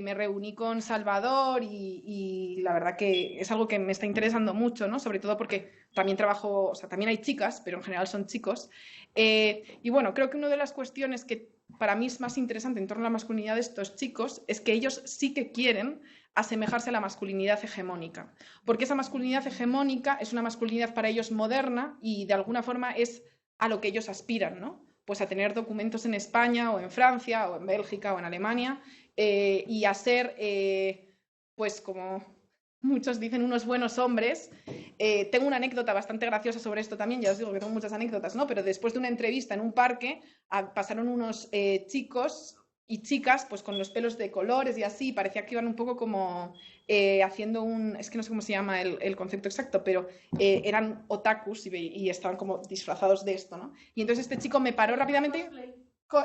me reuní con Salvador y la verdad que es algo que me está interesando mucho, ¿no? Sobre todo porque también trabajo, o sea, también hay chicas, pero en general son chicos. Y bueno, creo que una de las cuestiones que para mí es más interesante en torno a la masculinidad de estos chicos es que ellos sí que quieren asemejarse a la masculinidad hegemónica, porque esa masculinidad hegemónica es una masculinidad para ellos moderna y de alguna forma es a lo que ellos aspiran, ¿no? Pues a tener documentos en España o en Francia o en Bélgica o en Alemania y a ser, pues como muchos dicen, unos buenos hombres. Tengo una anécdota bastante graciosa sobre esto también, ya os digo que tengo muchas anécdotas, ¿no? Pero después de una entrevista en un parque pasaron unos chicos y chicas pues con los pelos de colores y así, parecía que iban un poco como haciendo un, es que no sé cómo se llama el concepto exacto, pero eran otakus y estaban como disfrazados de esto, ¿no? Y entonces este chico me paró rápidamente,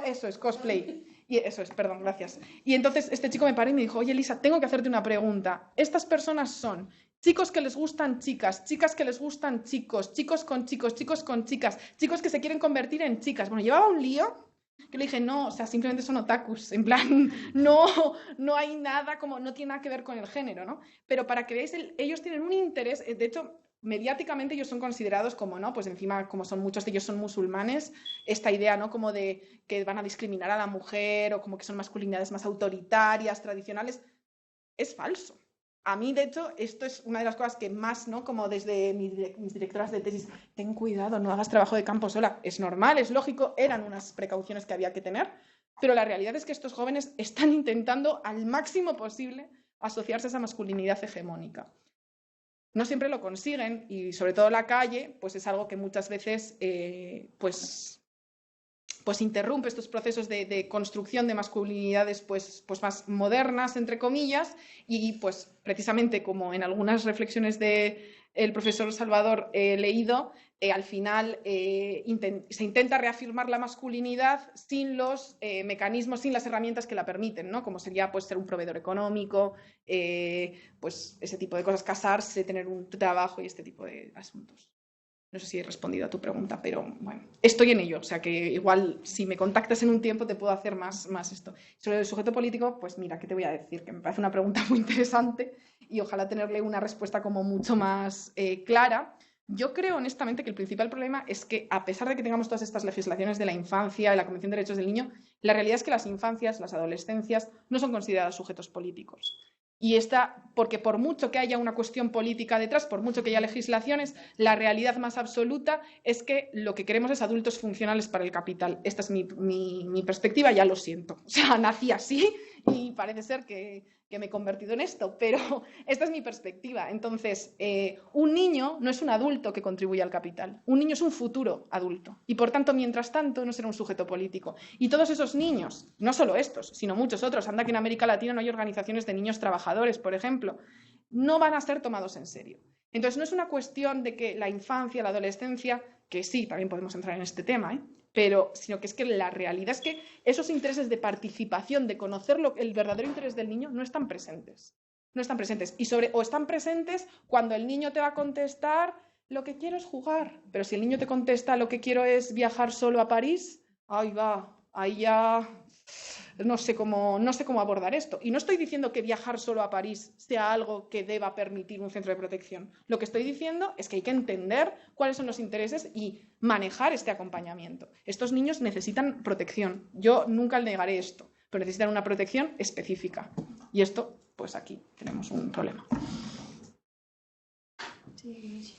eso es, cosplay, y eso es, perdón, gracias. Y entonces este chico me paró y me dijo, oye Elisa, tengo que hacerte una pregunta, estas personas son chicos que les gustan chicas, chicas que les gustan chicos, chicos con chicos, chicos con chicas, chicos que se quieren convertir en chicas. Bueno, llevaba un lío que le dije, no, o sea, simplemente son otakus, en plan, no hay nada como, no tiene nada que ver con el género, ¿no? Pero para que veáis, ellos tienen un interés, de hecho, mediáticamente ellos son considerados como, ¿no? Pues encima, como son muchos de ellos son musulmanes, esta idea, ¿no? Como de que van a discriminar a la mujer o como que son masculinidades más autoritarias, tradicionales, es falso. A mí, de hecho, esto es una de las cosas que más, ¿no? Como desde mis directoras de tesis, ten cuidado, no hagas trabajo de campo sola. Es normal, es lógico, eran unas precauciones que había que tener, pero la realidad es que estos jóvenes están intentando al máximo posible asociarse a esa masculinidad hegemónica. No siempre lo consiguen y sobre todo la calle, pues es algo que muchas veces, pues interrumpe estos procesos de construcción de masculinidades pues más modernas, entre comillas, y pues precisamente como en algunas reflexiones del profesor Salvador he leído, al final se intenta reafirmar la masculinidad sin los mecanismos, sin las herramientas que la permiten, ¿no? Como sería pues ser un proveedor económico, pues ese tipo de cosas, casarse, tener un trabajo y este tipo de asuntos. No sé si he respondido a tu pregunta, pero bueno, estoy en ello. O sea que igual si me contactas en un tiempo te puedo hacer más esto. Sobre el sujeto político, pues mira, ¿qué te voy a decir? Que me parece una pregunta muy interesante y ojalá tenerle una respuesta como mucho más clara. Yo creo honestamente que el principal problema es que a pesar de que tengamos todas estas legislaciones de la infancia y la Convención de Derechos del Niño, la realidad es que las infancias, las adolescencias no son consideradas sujetos políticos. Y porque por mucho que haya una cuestión política detrás, por mucho que haya legislaciones, la realidad más absoluta es que lo que queremos es adultos funcionales para el capital. Esta es mi perspectiva, ya lo siento. O sea, nací así y parece ser que me he convertido en esto, pero esta es mi perspectiva. Entonces, un niño no es un adulto que contribuye al capital. Un niño es un futuro adulto. Y por tanto, mientras tanto, no será un sujeto político. Y todos esos niños, no solo estos, sino muchos otros, anda que en América Latina no hay organizaciones de niños trabajadores, por ejemplo, no van a ser tomados en serio. Entonces, no es una cuestión de que la infancia, la adolescencia, que sí, también podemos entrar en este tema, pero sino que es que la realidad es que esos intereses de participación, de conocer el verdadero interés del niño, no están presentes. No están presentes. O están presentes cuando el niño te va a contestar, lo que quiero es jugar. Pero si el niño te contesta, lo que quiero es viajar solo a París, ahí ya no sé cómo abordar esto. Y no estoy diciendo que viajar solo a París sea algo que deba permitir un centro de protección. Lo que estoy diciendo es que hay que entender cuáles son los intereses y manejar este acompañamiento. Estos niños necesitan protección. Yo nunca negaré esto, pero necesitan una protección específica. Y esto, pues aquí tenemos un problema. Sí.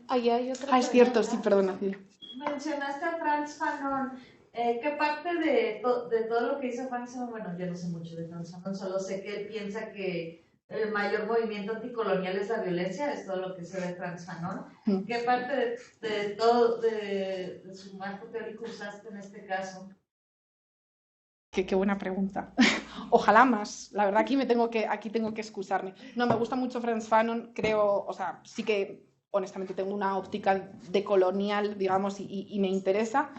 Ahí hay otra. Es cierto, sí, perdona. Sí. Mencionaste a Frantz Fanon. ¿Qué parte de todo lo que dice Frantz Fanon? Bueno, yo no sé mucho de Frantz Fanon, solo sé que él piensa que el mayor movimiento anticolonial es la violencia, es todo lo que sé de Frantz Fanon. ¿Qué parte de su marco teórico usaste en este caso? Qué buena pregunta. Ojalá más. La verdad, aquí tengo que excusarme. No, me gusta mucho Frantz Fanon, creo, o sea, sí que honestamente tengo una óptica decolonial, digamos, y me interesa.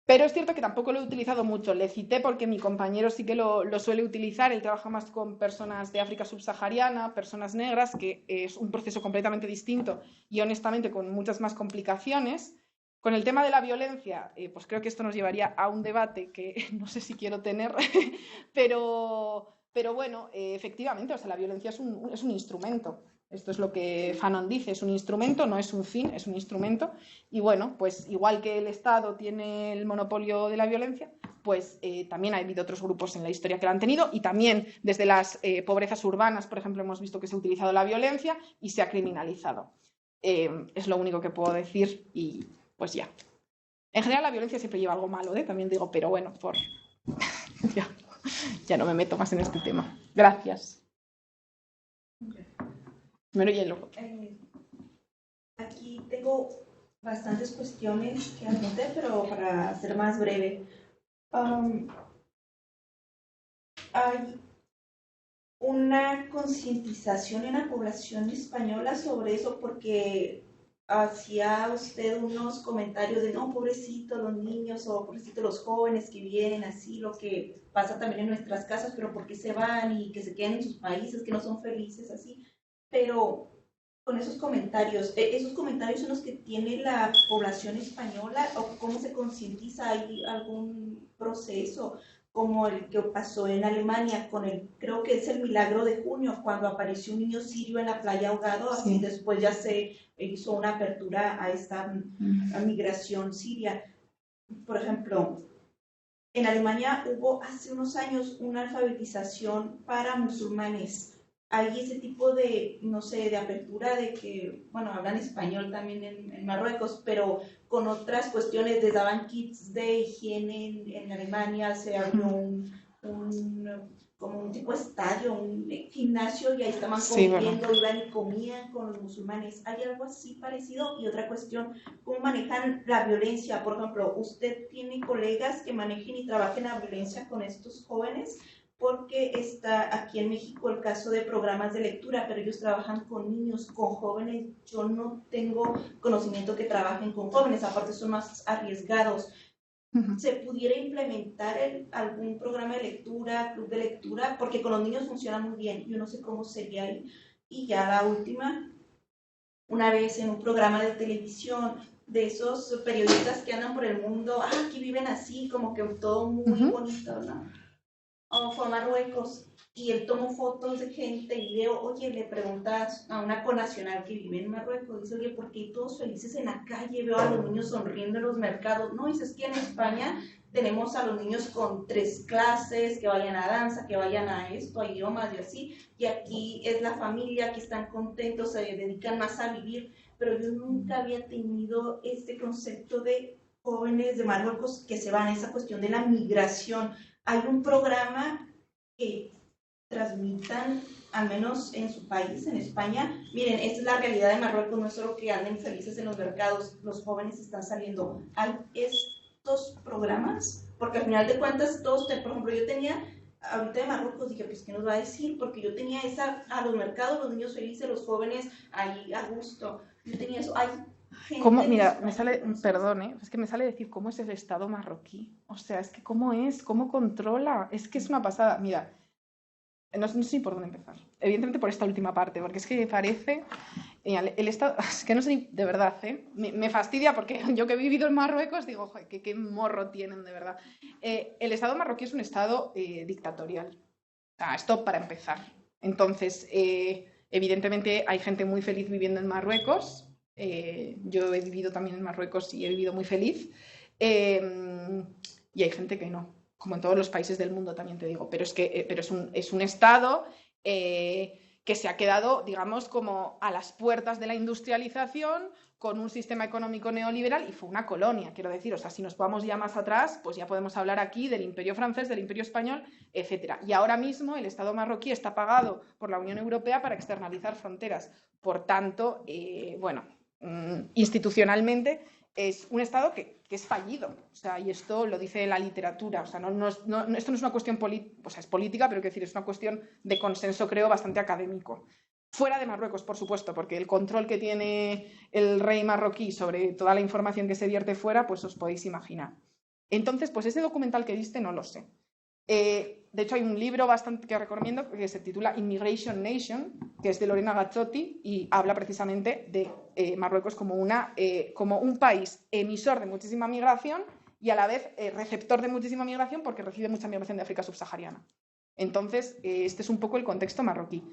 Pero es cierto que tampoco lo he utilizado mucho. Le cité porque mi compañero sí que lo suele utilizar. Él trabaja más con personas de África subsahariana, personas negras, que es un proceso completamente distinto y honestamente con muchas más complicaciones. Con el tema de la violencia, pues creo que esto nos llevaría a un debate que no sé si quiero tener, pero bueno, efectivamente, o sea, la violencia es un instrumento. Esto es lo que Fanon dice, es un instrumento, no es un fin, es un instrumento. Y bueno, pues igual que el Estado tiene el monopolio de la violencia, pues también ha habido otros grupos en la historia que lo han tenido y también desde las pobrezas urbanas, por ejemplo, hemos visto que se ha utilizado la violencia y se ha criminalizado. Es lo único que puedo decir y pues ya. En general la violencia siempre lleva algo malo, también digo, pero bueno, ya no me meto más en este tema. Gracias. Primero hielo. Aquí tengo bastantes cuestiones que anoté, pero para ser más breve. Hay una concientización en la población española sobre eso, porque hacía usted unos comentarios de no, pobrecito los niños o pobrecito los jóvenes que vienen así, lo que pasa también en nuestras casas, pero ¿por qué se van y que se quedan en sus países, que no son felices así? Pero con esos comentarios son los que tiene la población española, o cómo se concientiza. ¿Hay algún proceso como el que pasó en Alemania con creo que es el milagro de junio, cuando apareció un niño sirio en la playa ahogado? Así después ya se hizo una apertura a esta migración siria. Por ejemplo, en Alemania hubo hace unos años una alfabetización para musulmanes. Hay ese tipo de, no sé, de apertura de que, bueno, hablan español también en Marruecos, pero con otras cuestiones, les daban kits de higiene en Alemania, se abrió como un tipo de estadio, un gimnasio, y ahí estaban comiendo, iban y comían con los musulmanes. ¿Hay algo así parecido? Y otra cuestión, ¿cómo manejan la violencia? Por ejemplo, ¿usted tiene colegas que manejen y trabajen la violencia con estos jóvenes? Porque está aquí en México el caso de programas de lectura, pero ellos trabajan con niños, con jóvenes. Yo no tengo conocimiento que trabajen con jóvenes, aparte son más arriesgados. ¿Se pudiera implementar algún programa de lectura, club de lectura? Porque con los niños funciona muy bien, yo no sé cómo sería ahí. Y ya la última, una vez en un programa de televisión, de esos periodistas que andan por el mundo, aquí viven así, como que todo muy bonito, ¿no? Fue a Marruecos y él tomó fotos de gente y video. Oye, le preguntas a una connacional que vive en Marruecos, dice, oye, ¿por qué todos felices en la calle? Veo a los niños sonriendo en los mercados. No, dices que en España tenemos a los niños con 3 clases, que vayan a danza, que vayan a esto, a idiomas y así, y aquí es la familia, aquí están contentos, se dedican más a vivir. Pero yo nunca había tenido este concepto de jóvenes de Marruecos que se van a esa cuestión de la migración. ¿Hay un programa que transmitan, al menos en su país, en España? Miren, esta es la realidad de Marruecos, no es solo que anden felices en los mercados, los jóvenes están saliendo. ¿Hay estos programas? Porque al final de cuentas, todos, por ejemplo, yo tenía, ahorita de Marruecos, dije, pues, ¿qué nos va a decir? Porque yo tenía a los mercados, los niños felices, los jóvenes ahí a gusto. Yo tenía eso. Hay ¿Cómo? Mira, me sale, perdón, es que me sale decir cómo es el Estado marroquí. O sea, es que cómo controla, es que es una pasada. Mira, no sé ni por dónde empezar. Evidentemente por esta última parte, porque es que me parece, el Estado, es que no sé ni, de verdad, me fastidia porque yo que he vivido en Marruecos digo, joder, qué morro tienen, de verdad. El Estado marroquí es un Estado dictatorial. O sea, esto para empezar. Entonces, evidentemente hay gente muy feliz viviendo en Marruecos. Yo he vivido también en Marruecos y he vivido muy feliz, y hay gente que no, como en todos los países del mundo, también te digo, pero es un Estado que se ha quedado, digamos, como a las puertas de la industrialización, con un sistema económico neoliberal, y fue una colonia, quiero decir. O sea, si nos vamos ya más atrás, pues ya podemos hablar aquí del Imperio francés, del Imperio español, etcétera. Y ahora mismo el Estado marroquí está pagado por la Unión Europea para externalizar fronteras. Por tanto, institucionalmente es un Estado que es fallido. O sea, y esto lo dice la literatura. O sea, esto no es una cuestión política, o sea, es política, pero quiero decir, es una cuestión de consenso, creo, bastante académico. Fuera de Marruecos, por supuesto, porque el control que tiene el rey marroquí sobre toda la información que se vierte fuera, pues os podéis imaginar. Entonces, pues ese documental que viste no lo sé. De hecho, hay un libro bastante que recomiendo que se titula Immigration Nation, que es de Lorena Gazzotti, y habla precisamente de Marruecos como un país emisor de muchísima migración y a la vez receptor de muchísima migración porque recibe mucha migración de África subsahariana. Entonces, este es un poco el contexto marroquí.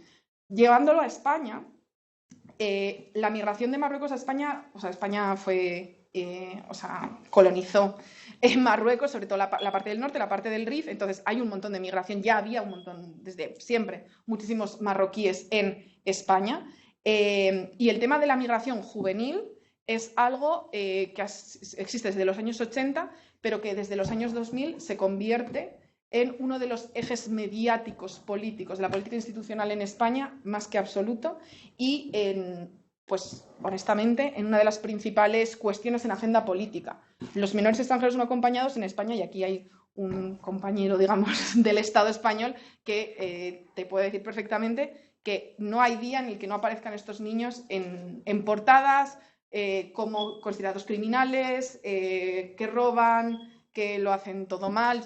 Llevándolo a España, la migración de Marruecos a España, o sea, España colonizó en Marruecos, sobre todo la parte del norte, la parte del Rif, entonces hay un montón de migración, ya había un montón desde siempre, muchísimos marroquíes en España, y el tema de la migración juvenil es algo que existe desde los años 80, pero que desde los años 2000 se convierte en uno de los ejes mediáticos políticos de la política institucional en España, más que absoluto, y pues honestamente, en una de las principales cuestiones en agenda política. Los menores extranjeros no acompañados en España, y aquí hay un compañero, digamos, del Estado español que te puede decir perfectamente que no hay día en el que no aparezcan estos niños en portadas como considerados criminales, que roban, que lo hacen todo mal,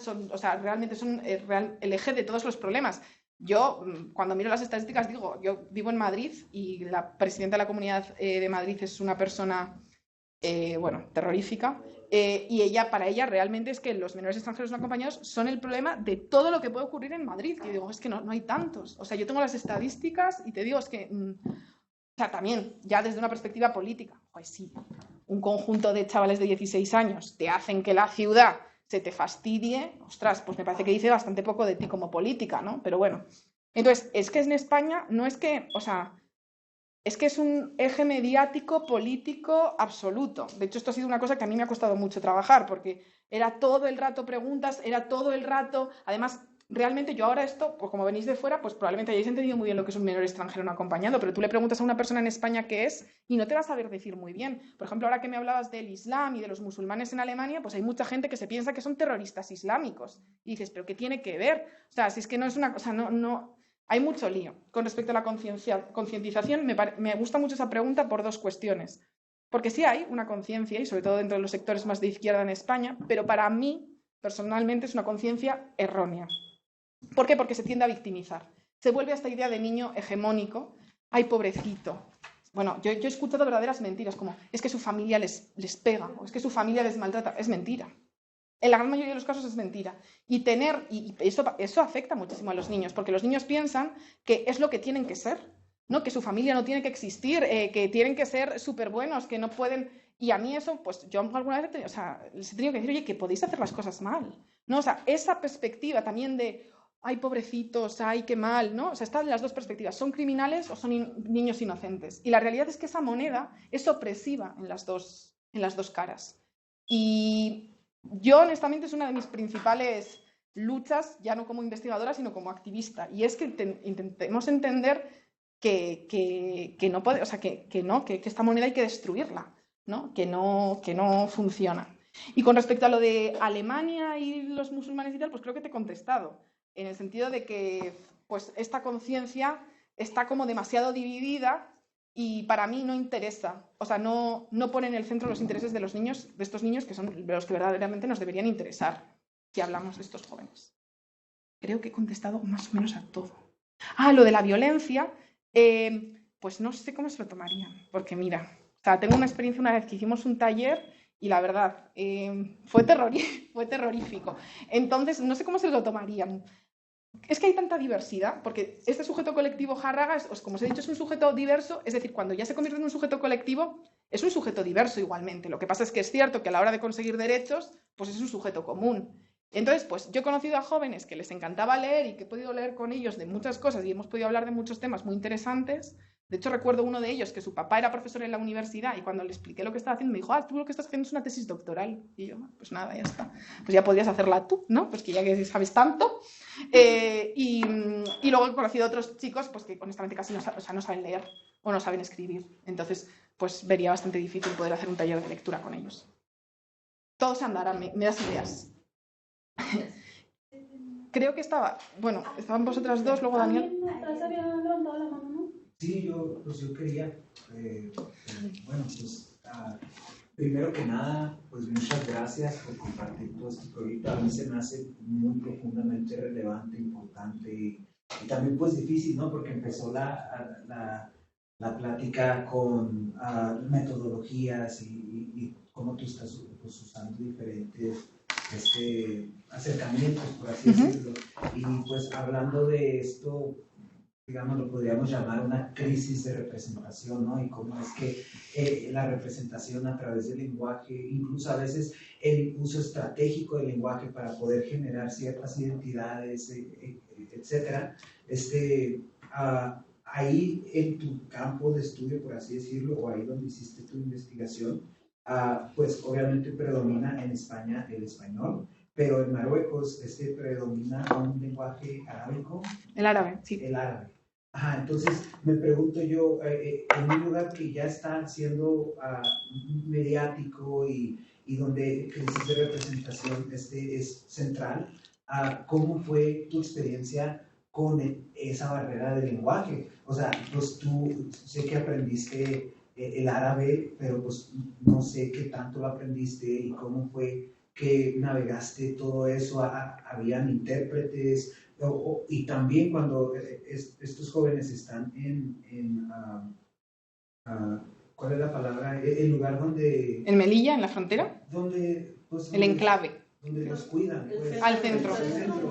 realmente son el eje de todos los problemas. Yo, cuando miro las estadísticas, digo, yo vivo en Madrid y la presidenta de la Comunidad de Madrid es una persona, terrorífica, y para ella realmente es que los menores extranjeros no acompañados son el problema de todo lo que puede ocurrir en Madrid. Y digo, es que no hay tantos. O sea, yo tengo las estadísticas y te digo, es que, también, ya desde una perspectiva política, pues sí, un conjunto de chavales de 16 años te hacen que la ciudad se te fastidie, ostras, pues me parece que dice bastante poco de ti como política, ¿no? Pero bueno, entonces, es que en España no es que, es que es un eje mediático, político absoluto. De hecho, esto ha sido una cosa que a mí me ha costado mucho trabajar, porque era todo el rato preguntas, era todo el rato, además, realmente yo ahora esto, pues como venís de fuera, pues probablemente hayáis entendido muy bien lo que es un menor extranjero no acompañado, pero tú le preguntas a una persona en España qué es y no te va a saber decir muy bien. Por ejemplo, ahora que me hablabas del Islam y de los musulmanes en Alemania, pues hay mucha gente que se piensa que son terroristas islámicos. Y dices, ¿pero qué tiene que ver? O sea, si es que no es una cosa, no... Hay mucho lío. Con respecto a la concientización, me gusta mucho esa pregunta por dos cuestiones. Porque sí hay una conciencia, y sobre todo dentro de los sectores más de izquierda en España, pero para mí, personalmente, es una conciencia errónea. ¿Por qué? Porque se tiende a victimizar. Se vuelve a esta idea de niño hegemónico. ¡Ay, pobrecito! Bueno, yo he escuchado verdaderas mentiras, como es que su familia les pega, o es que su familia les maltrata. Es mentira. En la gran mayoría de los casos es mentira. Y eso afecta muchísimo a los niños, porque los niños piensan que es lo que tienen que ser, ¿no? Que su familia no tiene que existir, que tienen que ser súper buenos, que no pueden... Y a mí eso, pues yo alguna vez les he tenido que decir, oye, que podéis hacer las cosas mal, ¿no? O sea, esa perspectiva también de... ay, pobrecitos, ay, qué mal, ¿no? O sea, están las dos perspectivas, ¿son criminales o son niños inocentes? Y la realidad es que esa moneda es opresiva en las dos caras. Y yo, honestamente, es una de mis principales luchas, ya no como investigadora, sino como activista, y es que intentemos entender que no puede, o sea, que esta moneda hay que destruirla, ¿no? Que no funciona. Y con respecto a lo de Alemania y los musulmanes y tal, pues creo que te he contestado, en el sentido de que pues esta conciencia está como demasiado dividida y para mí no interesa, o sea, no pone en el centro los intereses de los niños, de estos niños que son los que verdaderamente nos deberían interesar si hablamos de estos jóvenes. Creo que he contestado más o menos a todo. Lo de la violencia, pues no sé cómo se lo tomarían, porque mira, o sea, tengo una experiencia una vez que hicimos un taller y la verdad, fue terrorífico. Entonces, no sé cómo se lo tomarían. Es que hay tanta diversidad, porque este sujeto colectivo Jarraga, como os he dicho, es un sujeto diverso, es decir, cuando ya se convierte en un sujeto colectivo, es un sujeto diverso igualmente. Lo que pasa es que es cierto que a la hora de conseguir derechos, pues es un sujeto común. Entonces, pues yo he conocido a jóvenes que les encantaba leer y que he podido leer con ellos de muchas cosas y hemos podido hablar de muchos temas muy interesantes. De hecho, recuerdo uno de ellos que su papá era profesor en la universidad y cuando le expliqué lo que estaba haciendo me dijo, tú lo que estás haciendo es una tesis doctoral. Y yo, pues nada, ya está. Pues ya podrías hacerla tú, ¿no? Pues que ya que sabes tanto. Y luego he conocido a otros chicos pues que honestamente casi no saben leer o no saben escribir. Entonces, pues vería bastante difícil poder hacer un taller de lectura con ellos. Todo se andará, me das ideas. Creo que estaban vosotras dos, luego Daniel. Atrás había levantado la mano, ¿no? Sí, yo quería, Primero que nada, pues muchas gracias por compartir todo este proyecto. A mí se me hace muy profundamente relevante, importante y también pues difícil, ¿no? Porque empezó la plática con metodologías y cómo tú estás pues, usando diferentes acercamientos, por así decirlo. Y pues hablando de esto, digamos, lo podríamos llamar una crisis de representación, ¿no? Y cómo es que la representación a través del lenguaje, incluso a veces el uso estratégico del lenguaje para poder generar ciertas identidades, etcétera, ahí en tu campo de estudio, por así decirlo, o ahí donde hiciste tu investigación, pues obviamente predomina en España el español, pero en Marruecos predomina un lenguaje arábico. El árabe, sí. El árabe. Ajá, entonces me pregunto yo, en un lugar que ya está siendo mediático y donde crisis de representación es central, ¿cómo fue tu experiencia con esa barrera del lenguaje? O sea, pues tú sé que aprendiste el árabe, pero pues no sé qué tanto lo aprendiste y cómo fue que navegaste todo eso. ¿Habían intérpretes? Y también cuando estos jóvenes están ¿cuál es la palabra? El lugar donde... ¿En Melilla, en la frontera? Donde, pues, el enclave. Donde los cuidan. Pues, al centro.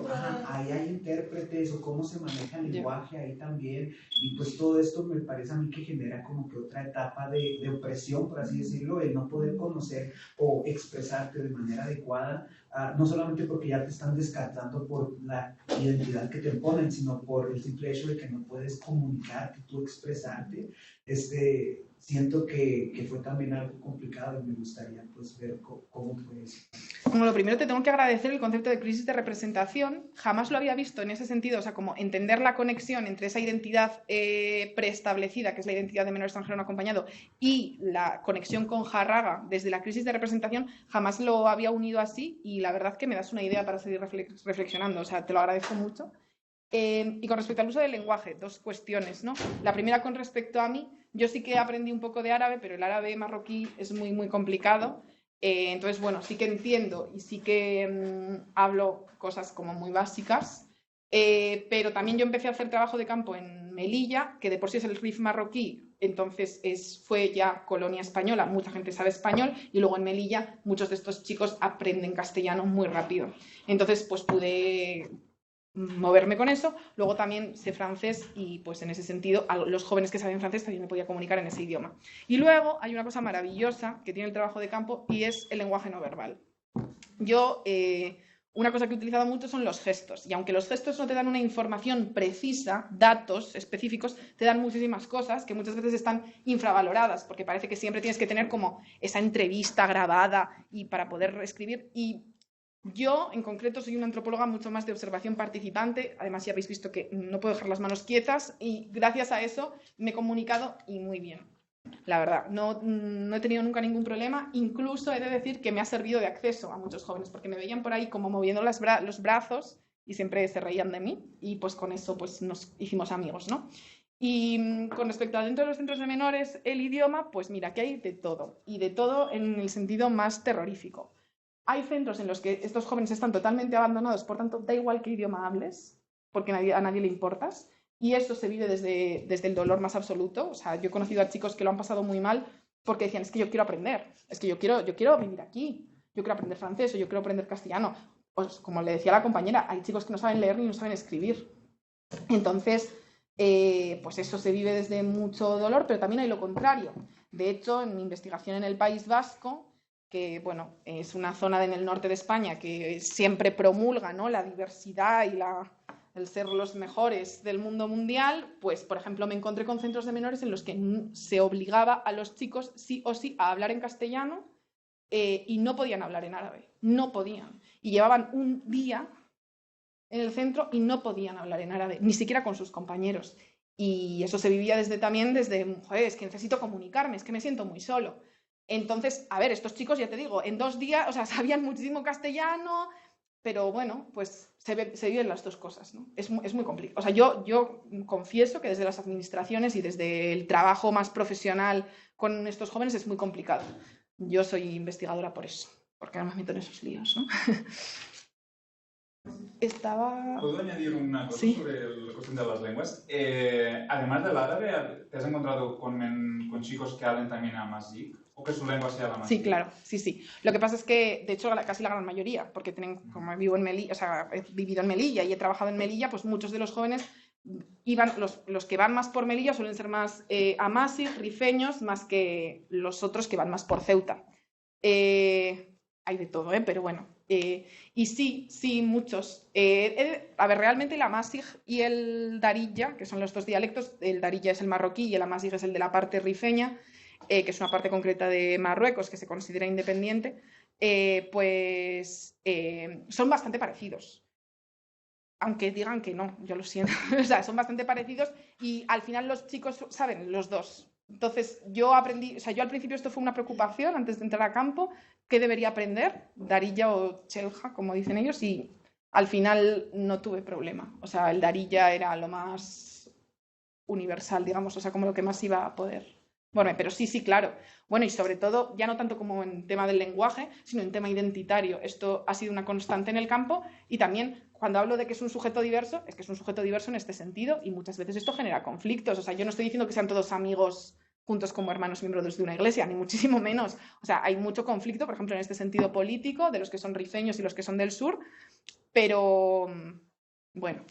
Ajá, ahí hay intérpretes o cómo se maneja el lenguaje ahí también. Y pues todo esto me parece a mí que genera como que otra etapa de opresión, por así decirlo, el no poder conocer o expresarte de manera adecuada, no solamente porque ya te están descartando por la identidad que te imponen, sino por el simple hecho de que no puedes comunicarte, tú expresarte. Siento que fue también algo complicado y me gustaría pues ver cómo fue eso. Bueno, lo primero te tengo que agradecer el concepto de crisis de representación. Jamás lo había visto en ese sentido, o sea, como entender la conexión entre esa identidad preestablecida, que es la identidad de menor extranjero no acompañado, y la conexión con Jarraga desde la crisis de representación, jamás lo había unido así y la verdad que me das una idea para seguir reflexionando, o sea, te lo agradezco mucho. Y con respecto al uso del lenguaje, dos cuestiones, ¿no? La primera con respecto a mí, yo sí que aprendí un poco de árabe, pero el árabe marroquí es muy, muy complicado. Entonces, bueno, sí que entiendo y sí que hablo cosas como muy básicas, pero también yo empecé a hacer trabajo de campo en Melilla, que de por sí es el Rif marroquí, entonces fue ya colonia española, mucha gente sabe español, y luego en Melilla muchos de estos chicos aprenden castellano muy rápido. Entonces, pues pude moverme con eso. Luego también sé francés y pues en ese sentido a los jóvenes que saben francés también me podía comunicar en ese idioma. Y luego hay una cosa maravillosa que tiene el trabajo de campo y es el lenguaje no verbal. Yo una cosa que he utilizado mucho son los gestos, y aunque los gestos no te dan una información precisa, datos específicos, te dan muchísimas cosas que muchas veces están infravaloradas, porque parece que siempre tienes que tener como esa entrevista grabada y para poder escribir. Y yo, en concreto, soy una antropóloga mucho más de observación participante. Además, ya habéis visto que no puedo dejar las manos quietas y gracias a eso me he comunicado y muy bien. La verdad, no he tenido nunca ningún problema. Incluso he de decir que me ha servido de acceso a muchos jóvenes porque me veían por ahí como moviendo los brazos y siempre se reían de mí y pues con eso pues nos hicimos amigos, ¿no? Y con respecto a dentro de los centros de menores, el idioma, pues mira, que hay de todo y de todo en el sentido más terrorífico. Hay centros en los que estos jóvenes están totalmente abandonados, por tanto, da igual qué idioma hables, porque a nadie le importas, y eso se vive desde el dolor más absoluto. O sea, yo he conocido a chicos que lo han pasado muy mal porque decían, es que yo quiero aprender, es que yo quiero vivir aquí, yo quiero aprender francés o yo quiero aprender castellano. Pues como le decía la compañera, hay chicos que no saben leer ni no saben escribir. Entonces, pues eso se vive desde mucho dolor, pero también hay lo contrario. De hecho, en mi investigación en el País Vasco, que bueno, es una zona en el norte de España que siempre promulga, ¿no?, la diversidad y el ser los mejores del mundo mundial, pues por ejemplo me encontré con centros de menores en los que se obligaba a los chicos sí o sí a hablar en castellano y no podían hablar en árabe, no podían. Y llevaban un día en el centro y no podían hablar en árabe, ni siquiera con sus compañeros. Y eso se vivía también desde, joder, es que necesito comunicarme, es que me siento muy solo. Entonces, a ver, estos chicos, ya te digo, en 2 días, o sea, sabían muchísimo castellano, pero bueno, pues se viven las dos cosas, ¿no? Es muy complicado. O sea, yo confieso que desde las administraciones y desde el trabajo más profesional con estos jóvenes es muy complicado. yo soy investigadora por eso, porque no me meto en esos líos, ¿no? Estaba... ¿Puedo añadir una cosa Sí. sobre la cuestión de las lenguas? Además del árabe, ¿te has encontrado con chicos que hablan también amazigh? ¿O que su lengua sea la amazigh? Sí, claro, sí. Lo que pasa es que, de hecho, casi la gran mayoría, porque como vivo en Melilla, o sea, he vivido en Melilla y he trabajado en Melilla, pues muchos de los jóvenes iban, los que van más por Melilla suelen ser más amazigh, rifeños, más que los otros que van más por Ceuta. Hay de todo, pero bueno. Y sí, muchos. A ver, realmente el amazigh y el darija, que son los dos dialectos, el darija es el marroquí y el amazigh es el de la parte rifeña, que es una parte concreta de Marruecos que se considera independiente, son bastante parecidos. Aunque digan que no, yo lo siento. O sea, son bastante parecidos y al final los chicos saben los dos. Entonces, yo aprendí, o sea, yo al principio esto fue una preocupación antes de entrar a campo, ¿qué debería aprender? Darija o Chelja, como dicen ellos, y al final no tuve problema. O sea, el darija era lo más universal, digamos, o sea, como lo que más iba a poder. Bueno, pero sí, claro. Bueno, y sobre todo, ya no tanto como en tema del lenguaje, sino en tema identitario. Esto ha sido una constante en el campo y también cuando hablo de que es un sujeto diverso, es que es un sujeto diverso en este sentido y muchas veces esto genera conflictos. O sea, yo no estoy diciendo que sean todos amigos juntos como hermanos miembros de una iglesia, ni muchísimo menos. O sea, hay mucho conflicto, por ejemplo, en este sentido político, de los que son rifeños y los que son del sur, pero bueno,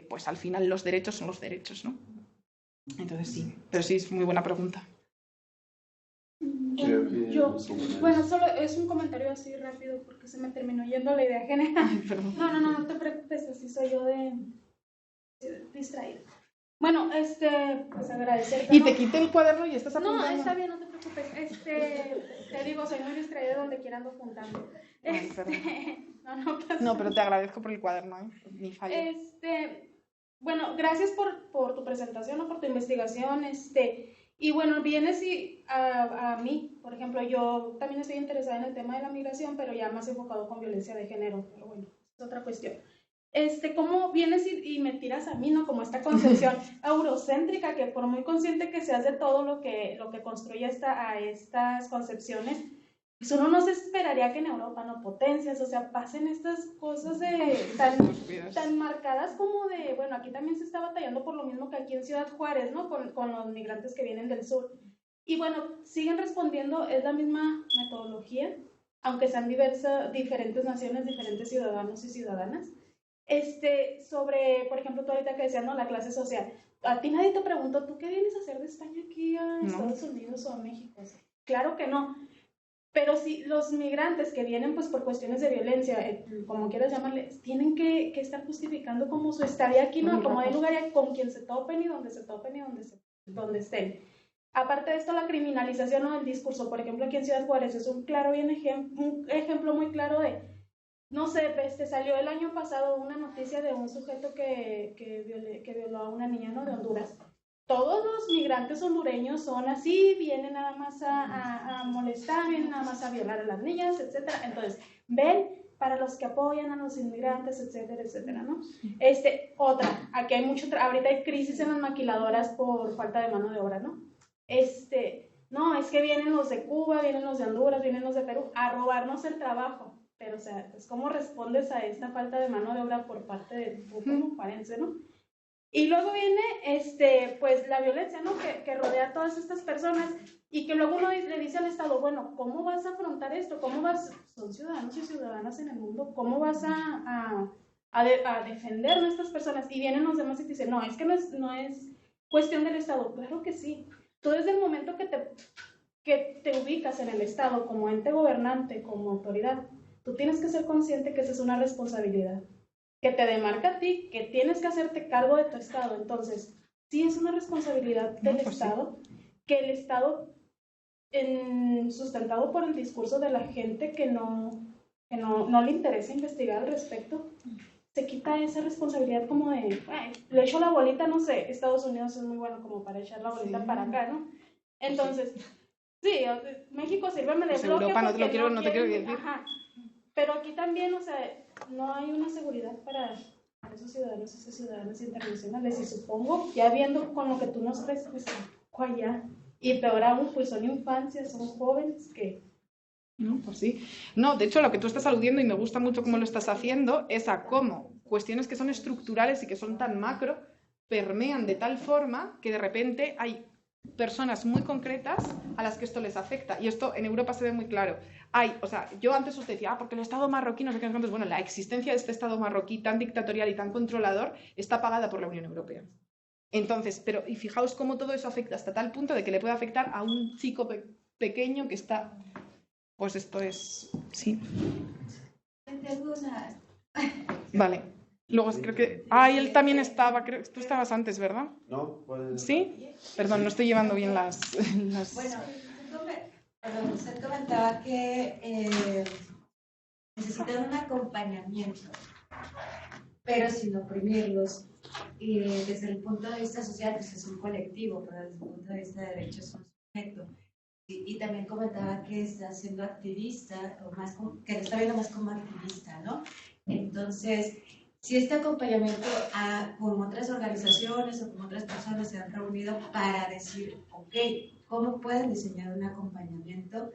pues al final los derechos son los derechos, ¿no? Entonces sí, pero sí, es muy buena pregunta. Bueno, solo es un comentario así rápido porque se me terminó yendo la idea general. Ay, perdón. No te preocupes, así soy yo de distraída. Bueno, pues agradecer. Y te quité el cuaderno y estás apuntando. No, está bien, no te preocupes. Te digo, soy muy distraída donde quiera ando apuntando. Ay, perdón. No pasa No, pero te agradezco por el cuaderno, ni fallo. Bueno, gracias por tu presentación o por tu investigación. Y bueno, vienes a mí, por ejemplo, yo también estoy interesada en el tema de la migración, pero ya más enfocado con violencia de género, pero bueno, es otra cuestión. ¿Cómo vienes y me tiras a mí, ¿no? Como esta concepción eurocéntrica, que por muy consciente que seas de todo lo que construye a estas concepciones, pues uno no se esperaría que en Europa, no potencias, o sea, pasen estas cosas tan marcadas como de, bueno, aquí también se está batallando por lo mismo que aquí en Ciudad Juárez, ¿no? Con los migrantes que vienen del sur. Y bueno, siguen respondiendo, es la misma metodología, aunque sean diferentes naciones, diferentes ciudadanos y ciudadanas. Sobre, por ejemplo, tú ahorita que decías, ¿no? La clase social. A ti nadie te preguntó, ¿tú qué vienes a hacer de España aquí a Estados Unidos o a México? O sea, claro que no. Pero sí, los migrantes que vienen pues por cuestiones de violencia, como quieras llamarle, tienen que estar justificando como su estadía aquí, ¿no? Como hay lugar con quien se topen y donde se topen y donde estén. Aparte de esto, la criminalización, ¿no? Del discurso, por ejemplo, aquí en Ciudad Juárez es un ejemplo muy claro de, no sé, salió el año pasado una noticia de un sujeto que violó a una niña, ¿no? De Honduras. Todos los migrantes hondureños son así, vienen nada más a molestar, vienen nada más a violar a las niñas, etcétera. Entonces, ven para los que apoyan a los inmigrantes, etcétera, ¿no? Otra, aquí hay ahorita hay crisis en las maquiladoras por falta de mano de obra, ¿no? No, es que vienen los de Cuba, vienen los de Honduras, vienen los de Perú a robarnos el trabajo. Pero, o sea, pues, ¿cómo respondes a esta falta de mano de obra por parte del público parense, ¿no? Y luego viene, pues, la violencia, ¿no? Que rodea a todas estas personas y que luego uno le dice al Estado, bueno, ¿cómo vas a afrontar esto? Son ciudadanos y ciudadanas en el mundo, ¿cómo vas a defender a estas personas? Y vienen los demás y te dicen, no, es que no es cuestión del Estado. Claro que sí. Tú desde el momento que te ubicas en el Estado como ente gobernante, como autoridad, tú tienes que ser consciente que esa es una responsabilidad que te demarca a ti, que tienes que hacerte cargo de tu Estado. Entonces, sí es una responsabilidad del Estado, que el Estado, sustentado por el discurso de la gente que no le interesa investigar al respecto, se quita esa responsabilidad como de, le echo la bolita, no sé, Estados Unidos es muy bueno como para echar la bolita para acá, ¿no? Entonces, sí, México sírveme de bloque. Europa no te quiero decir. Ajá. Pero aquí también, o sea, no hay una seguridad para esos ciudadanos y esas ciudadanas internacionales. Y supongo, ya viendo con lo que tú nos traes, pues, allá. Y peor aún, pues son infancias, son jóvenes que... No, pues sí. No, de hecho, lo que tú estás aludiendo, y me gusta mucho cómo lo estás haciendo, es a cómo cuestiones que son estructurales y que son tan macro permean de tal forma que de repente hay personas muy concretas a las que esto les afecta. Y esto en Europa se ve muy claro. O sea, yo antes os decía, porque el Estado marroquí, no sé qué, entonces, bueno, la existencia de este Estado marroquí tan dictatorial y tan controlador está pagada por la Unión Europea. Entonces, pero, y fijaos cómo todo eso afecta hasta tal punto de que le puede afectar a un chico pequeño que está... Pues esto es... Sí. Tengo una... Vale. Luego creo que... Ah, y él también estaba, creo que tú estabas antes, ¿verdad? No, pues... ¿Sí? Perdón, no estoy llevando bien las... Bueno, usted comentaba que necesitan un acompañamiento, pero sin oprimirlos. Y desde el punto de vista social, pues es un colectivo, pero desde el punto de vista de derechos es un sujeto. Y también comentaba que está siendo activista, o más que lo está viendo más como activista, ¿no? Entonces, si este acompañamiento con otras organizaciones o con otras personas se han reunido para decir, ok, ¿cómo pueden diseñar un acompañamiento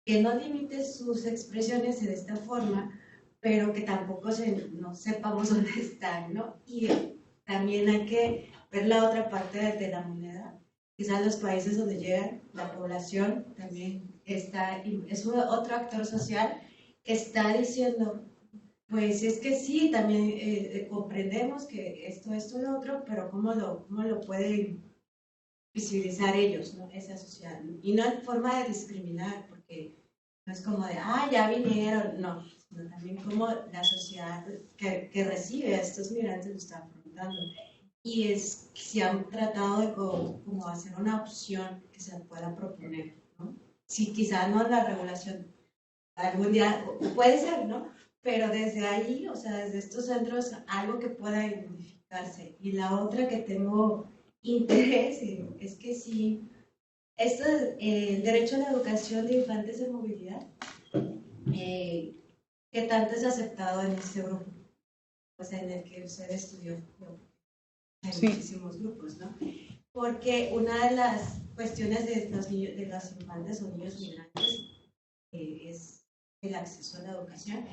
que no limite sus expresiones de esta forma, pero que tampoco no sepamos dónde están, ¿no? Y también hay que ver la otra parte de la moneda. Quizás los países donde llega la población también es otro actor social que está diciendo, pues es que sí, también comprendemos que esto, lo otro, pero ¿cómo lo pueden visibilizar ellos, ¿no? Esa sociedad, ¿no? Y no en forma de discriminar, porque no es como de, ya vinieron, no, sino también como la sociedad que recibe a estos migrantes lo está afrontando. Y si han tratado de como hacer una opción que se pueda proponer, ¿no? Si quizá no la regulación algún día puede ser, ¿no? Pero desde ahí, o sea, desde estos centros, algo que pueda identificarse. Y la otra que tengo interés es que si el derecho a la educación de infantes en movilidad, ¿qué tanto es aceptado en este grupo? O sea, en el que usted estudió. Hay muchísimos grupos, ¿no? Porque una de las cuestiones de los infantes o niños migrantes es el acceso a la educación.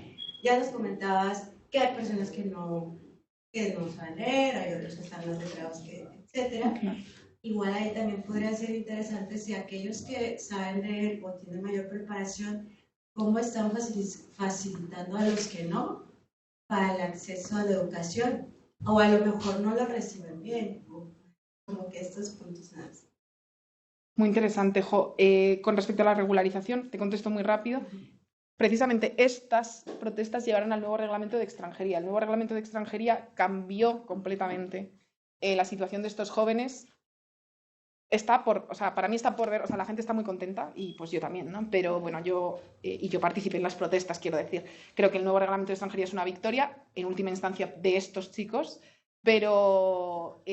Ya nos comentabas que hay personas que no saben leer, hay otros que están más letrados, etcétera. Igual ahí también podría ser interesante si aquellos que saben leer o tienen mayor preparación, cómo están facilitando a los que no para el acceso a la educación. O a lo mejor no lo reciben bien, como que estos puntos más. Muy interesante, Jo. Con respecto a la regularización, te contesto muy rápido. Precisamente estas protestas llevaron al nuevo reglamento de extranjería. El nuevo reglamento de extranjería cambió completamente la situación de estos jóvenes. Para mí está por ver, la gente está muy contenta y pues yo también, ¿no? Pero bueno, yo participé en las protestas, quiero decir. Creo que el nuevo reglamento de extranjería es una victoria, en última instancia, de estos chicos, pero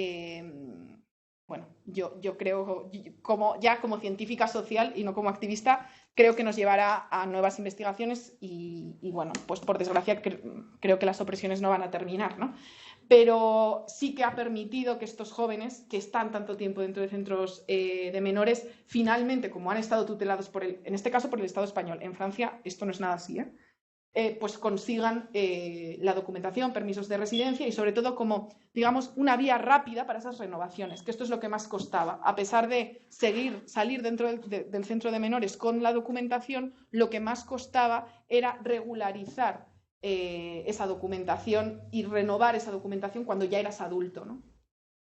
bueno, yo creo, como científica social y no como activista, creo que nos llevará a nuevas investigaciones y bueno, pues por desgracia creo que las opresiones no van a terminar, ¿no? Pero sí que ha permitido que estos jóvenes que están tanto tiempo dentro de centros de menores, finalmente, como han estado tutelados en este caso por el Estado español, en Francia esto no es nada así, pues consigan la documentación, permisos de residencia y sobre todo como, digamos, una vía rápida para esas renovaciones, que esto es lo que más costaba. A pesar de salir dentro del centro de menores con la documentación, lo que más costaba era regularizar esa documentación y renovar esa documentación cuando ya eras adulto, ¿no?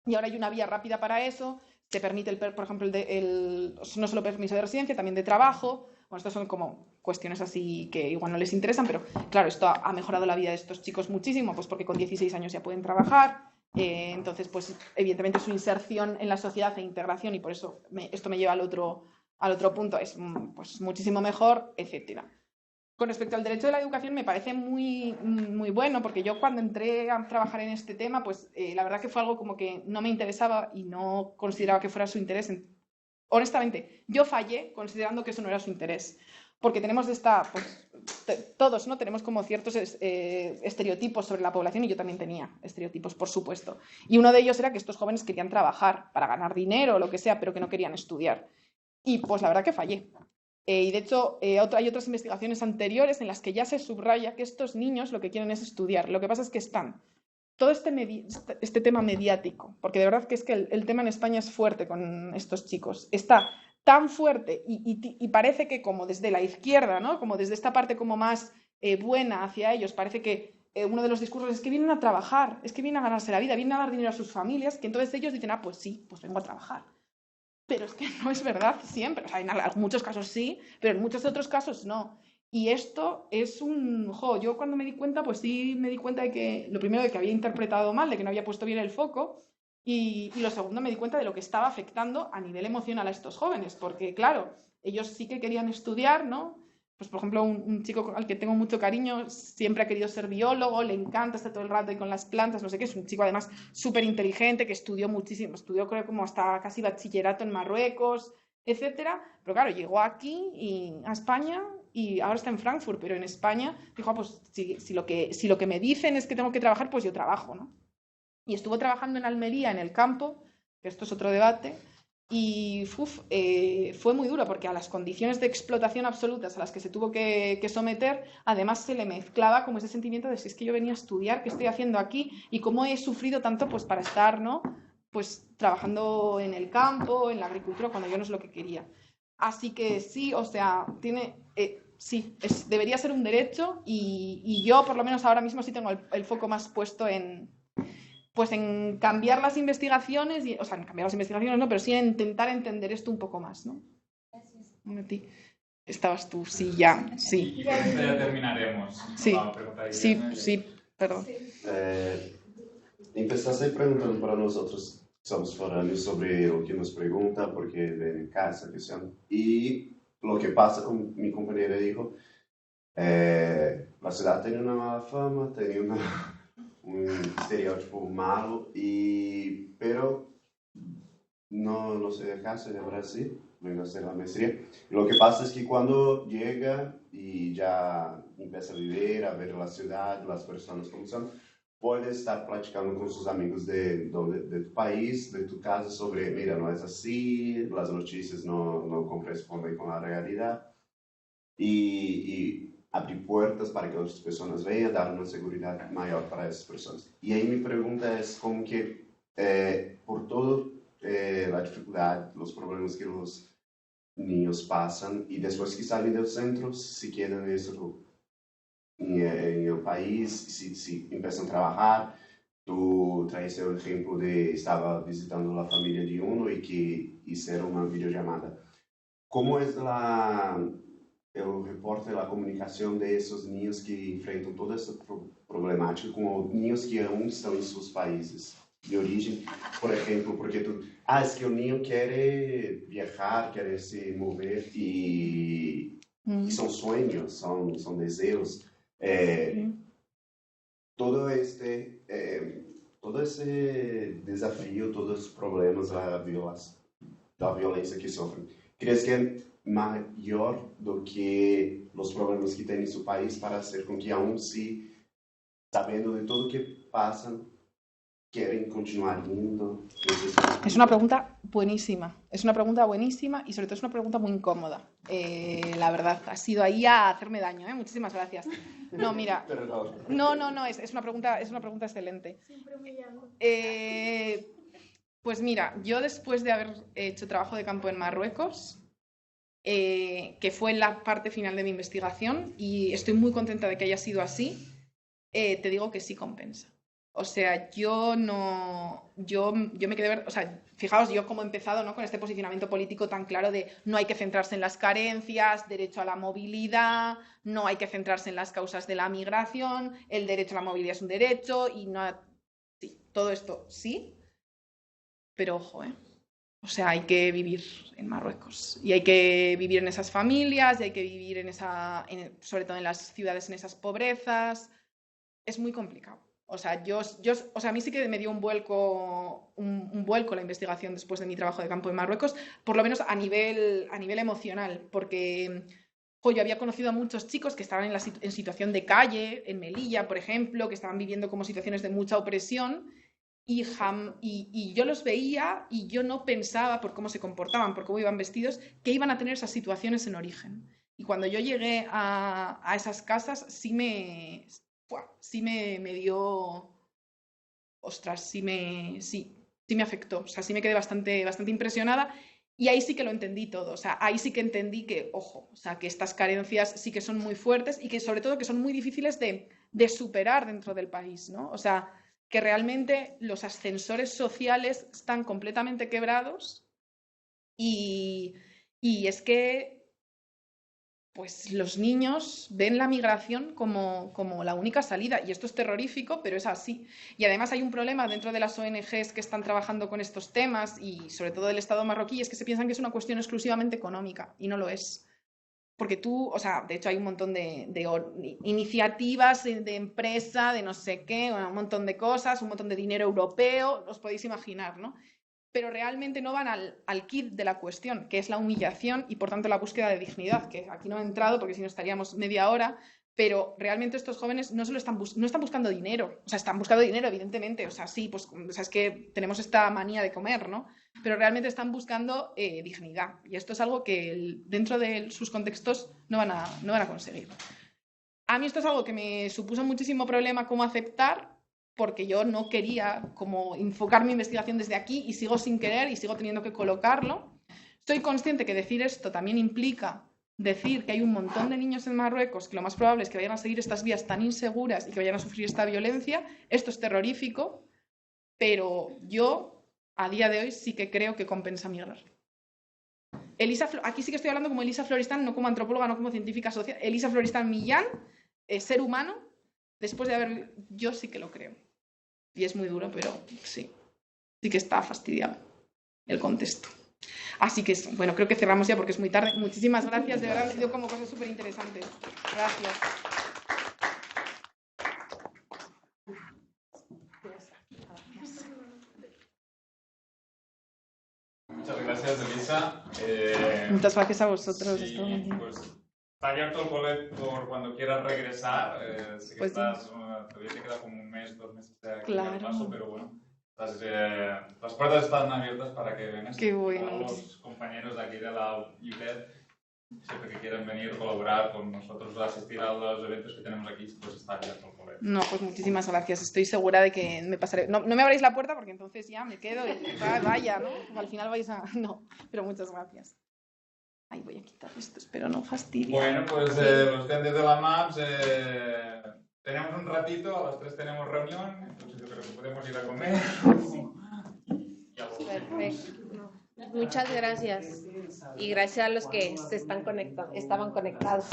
Y ahora hay una vía rápida para eso, te permite, por ejemplo, no solo permiso de residencia, también de trabajo. Bueno, estas son como cuestiones así que igual no les interesan, pero claro, esto ha mejorado la vida de estos chicos muchísimo, pues porque con 16 años ya pueden trabajar, entonces, pues evidentemente su inserción en la sociedad e integración, y por eso esto me lleva al otro punto, es pues muchísimo mejor, etcétera. Con respecto al derecho de la educación me parece muy, muy bueno, porque yo cuando entré a trabajar en este tema, pues la verdad que fue algo como que no me interesaba y no consideraba que fuera su interés. Honestamente, yo fallé considerando que eso no era su interés, porque tenemos todos, ¿no? Tenemos como ciertos estereotipos sobre la población y yo también tenía estereotipos, por supuesto. Y uno de ellos era que estos jóvenes querían trabajar para ganar dinero o lo que sea, pero que no querían estudiar. Y pues la verdad que fallé. Y de hecho, hay otras investigaciones anteriores en las que ya se subraya que estos niños lo que quieren es estudiar. Lo que pasa es que están todo este tema mediático, porque de verdad que es que el tema en España es fuerte con estos chicos. Está tan fuerte y parece que como desde la izquierda, ¿no? Como desde esta parte como más buena hacia ellos, parece que uno de los discursos es que vienen a trabajar, es que vienen a ganarse la vida, vienen a dar dinero a sus familias, que entonces ellos dicen, ah, pues sí, pues vengo a trabajar. Pero es que no es verdad siempre. O sea, en muchos casos sí, pero en muchos otros casos no. Y esto es yo cuando me di cuenta, pues sí me di cuenta de que, lo primero, de que había interpretado mal, de que no había puesto bien el foco, y lo segundo, me di cuenta de lo que estaba afectando a nivel emocional a estos jóvenes, porque claro, ellos sí que querían estudiar, ¿no? Pues por ejemplo, un chico al que tengo mucho cariño siempre ha querido ser biólogo, le encanta estar todo el rato ahí con las plantas, no sé qué, es un chico además súper inteligente que estudió muchísimo, estudió creo como hasta casi bachillerato en Marruecos, etcétera, pero claro, llegó aquí a España y ahora está en Frankfurt, pero en España dijo, pues si lo que me dicen es que tengo que trabajar, pues yo trabajo, ¿no? Y estuvo trabajando en Almería, en el campo, que esto es otro debate, y fue muy duro porque a las condiciones de explotación absolutas a las que se tuvo que someter, además se le mezclaba como ese sentimiento de si es que yo venía a estudiar, ¿qué estoy haciendo aquí? Y cómo he sufrido tanto pues para estar, ¿no? Pues trabajando en el campo, en la agricultura, cuando yo no es lo que quería. Así que sí, o sea, sí, debería ser un derecho y yo por lo menos ahora mismo sí tengo el foco más puesto en cambiar las investigaciones, o sea, en cambiar las investigaciones no, pero sí en intentar entender esto un poco más, ¿no? Gracias. Estabas tú, sí, ya, sí. Ya terminaremos. Sí, sí, perdón. Empezaste preguntando para nosotros, estamos hablando sobre lo que nos pregunta, porque de casa, que sean, y lo que pasa con mi compañera dijo, la ciudad tiene una mala fama, tiene un estereotipo malo, pero no soy de casa, de Brasil, vengo a hacer la maestría. Lo que pasa es que cuando llega y ya empieza a vivir, a ver la ciudad, las personas como son, puede estar platicando con sus amigos de tu país, de tu casa, sobre, mira, no es así, las noticias no corresponden con la realidad, y abrir puertas para que otras personas vengan, dar una seguridad mayor para esas personas. Y ahí mi pregunta es como que por toda la dificultad, los problemas que los niños pasan y después que salen del centro, si quedan en el país, si empiezan a trabajar, tú traes el ejemplo de estaba visitando la familia de uno y que hicieron una videollamada. ¿Cómo es el reporte de la comunicación de esos niños que enfrentan toda esa problemática con niños que aún están en sus países de origen? Por ejemplo, porque es que el niño quiere viajar, quiere se mover y son sueños, son deseos. Todo ese desafío, todos los problemas, la violencia que sufren, ¿crees que es mayor do que los problemas que tienen en su país para hacer con que aún sí, sabiendo de todo lo que pasan, quieren continuar yendo? Es una pregunta buenísima, y sobre todo es una pregunta muy incómoda. La verdad, has ido ahí a hacerme daño, muchísimas gracias. No, mira, no, es una pregunta excelente. Siempre humillando. Pues mira, yo después de haber hecho trabajo de campo en Marruecos, que fue la parte final de mi investigación, y estoy muy contenta de que haya sido así, te digo que sí compensa. O sea, yo me quedé ver, o sea, fijaos yo cómo he empezado, ¿no? Con este posicionamiento político tan claro de no hay que centrarse en las carencias, derecho a la movilidad, no hay que centrarse en las causas de la migración, el derecho a la movilidad es un derecho y no, sí, todo esto sí, pero ojo, o sea, hay que vivir en Marruecos y hay que vivir en esas familias y hay que vivir sobre todo en las ciudades, en esas pobrezas. Es muy complicado. O sea, a mí sí que me dio un vuelco la investigación después de mi trabajo de campo en Marruecos, por lo menos a nivel emocional, porque yo había conocido a muchos chicos que estaban en situación de calle, en Melilla, por ejemplo, que estaban viviendo como situaciones de mucha opresión, y yo los veía y yo no pensaba por cómo se comportaban, por cómo iban vestidos, que iban a tener esas situaciones en origen. Y cuando yo llegué a esas casas, sí me dio, ostras, sí me afectó. O sea, sí me quedé bastante impresionada y ahí sí que lo entendí todo. O sea, ahí sí que entendí que, ojo, o sea, que estas carencias sí que son muy fuertes y que sobre todo que son muy difíciles de superar dentro del país, ¿no? O sea, que realmente los ascensores sociales están completamente quebrados y es que pues los niños ven la migración como la única salida y esto es terrorífico, pero es así. Y además hay un problema dentro de las ONGs que están trabajando con estos temas y sobre todo del Estado marroquí, es que se piensan que es una cuestión exclusivamente económica y no lo es. Porque tú, o sea, de hecho hay un montón de iniciativas de empresa, de no sé qué, un montón de cosas, un montón de dinero europeo, os podéis imaginar, ¿no? Pero realmente no van al quid de la cuestión, que es la humillación y por tanto la búsqueda de dignidad, que aquí no he entrado porque si no estaríamos media hora, pero realmente estos jóvenes no están buscando dinero, o sea, están buscando dinero, evidentemente, o sea, sí, pues o sea, es que tenemos esta manía de comer, ¿no? Pero realmente están buscando dignidad y esto es algo que dentro de sus contextos no van a conseguir. A mí esto es algo que me supuso muchísimo problema cómo aceptar, porque yo no quería como enfocar mi investigación desde aquí y sigo sin querer y sigo teniendo que colocarlo. Estoy consciente que decir esto también implica decir que hay un montón de niños en Marruecos que lo más probable es que vayan a seguir estas vías tan inseguras y que vayan a sufrir esta violencia. Esto es terrorífico, pero yo a día de hoy sí que creo que compensa migrar. Aquí sí que estoy hablando como Elisa Floristan, no como antropóloga, no como científica social. Elisa Floristan Millán, ser humano, después de haber... Yo sí que lo creo. Y es muy duro, pero sí que está fastidiado el contexto. Así que, bueno, creo que cerramos ya porque es muy tarde. Muchísimas gracias, de verdad han sido como cosas súper interesantes. Gracias. Muchas gracias, Elisa. Muchas gracias a vosotros. Sí, pues está abierto el bolet por cuando quieras regresar. Sé que pues todavía te queda como un mes, 2 meses aquí claro. al paso, pero bueno. Las puertas están abiertas para que vengas. Qué bueno. Todos los compañeros de aquí de la UTED, siempre que quieran venir, colaborar con nosotros, asistir a los eventos que tenemos aquí, pues está abierto el bolet. No, pues muchísimas gracias. Estoy segura de que me pasaré. No me abráis la puerta porque entonces ya me quedo y vaya, ¿no? Al final vais a... No, pero muchas gracias. Ay, voy a quitar esto, espero no fastidiar. Bueno, pues los estudiantes de la MAPS tenemos un ratito, a las 3 tenemos reunión, entonces yo creo que podemos ir a comer. Perfecto. Muchas gracias. Y gracias a los que estaban conectados.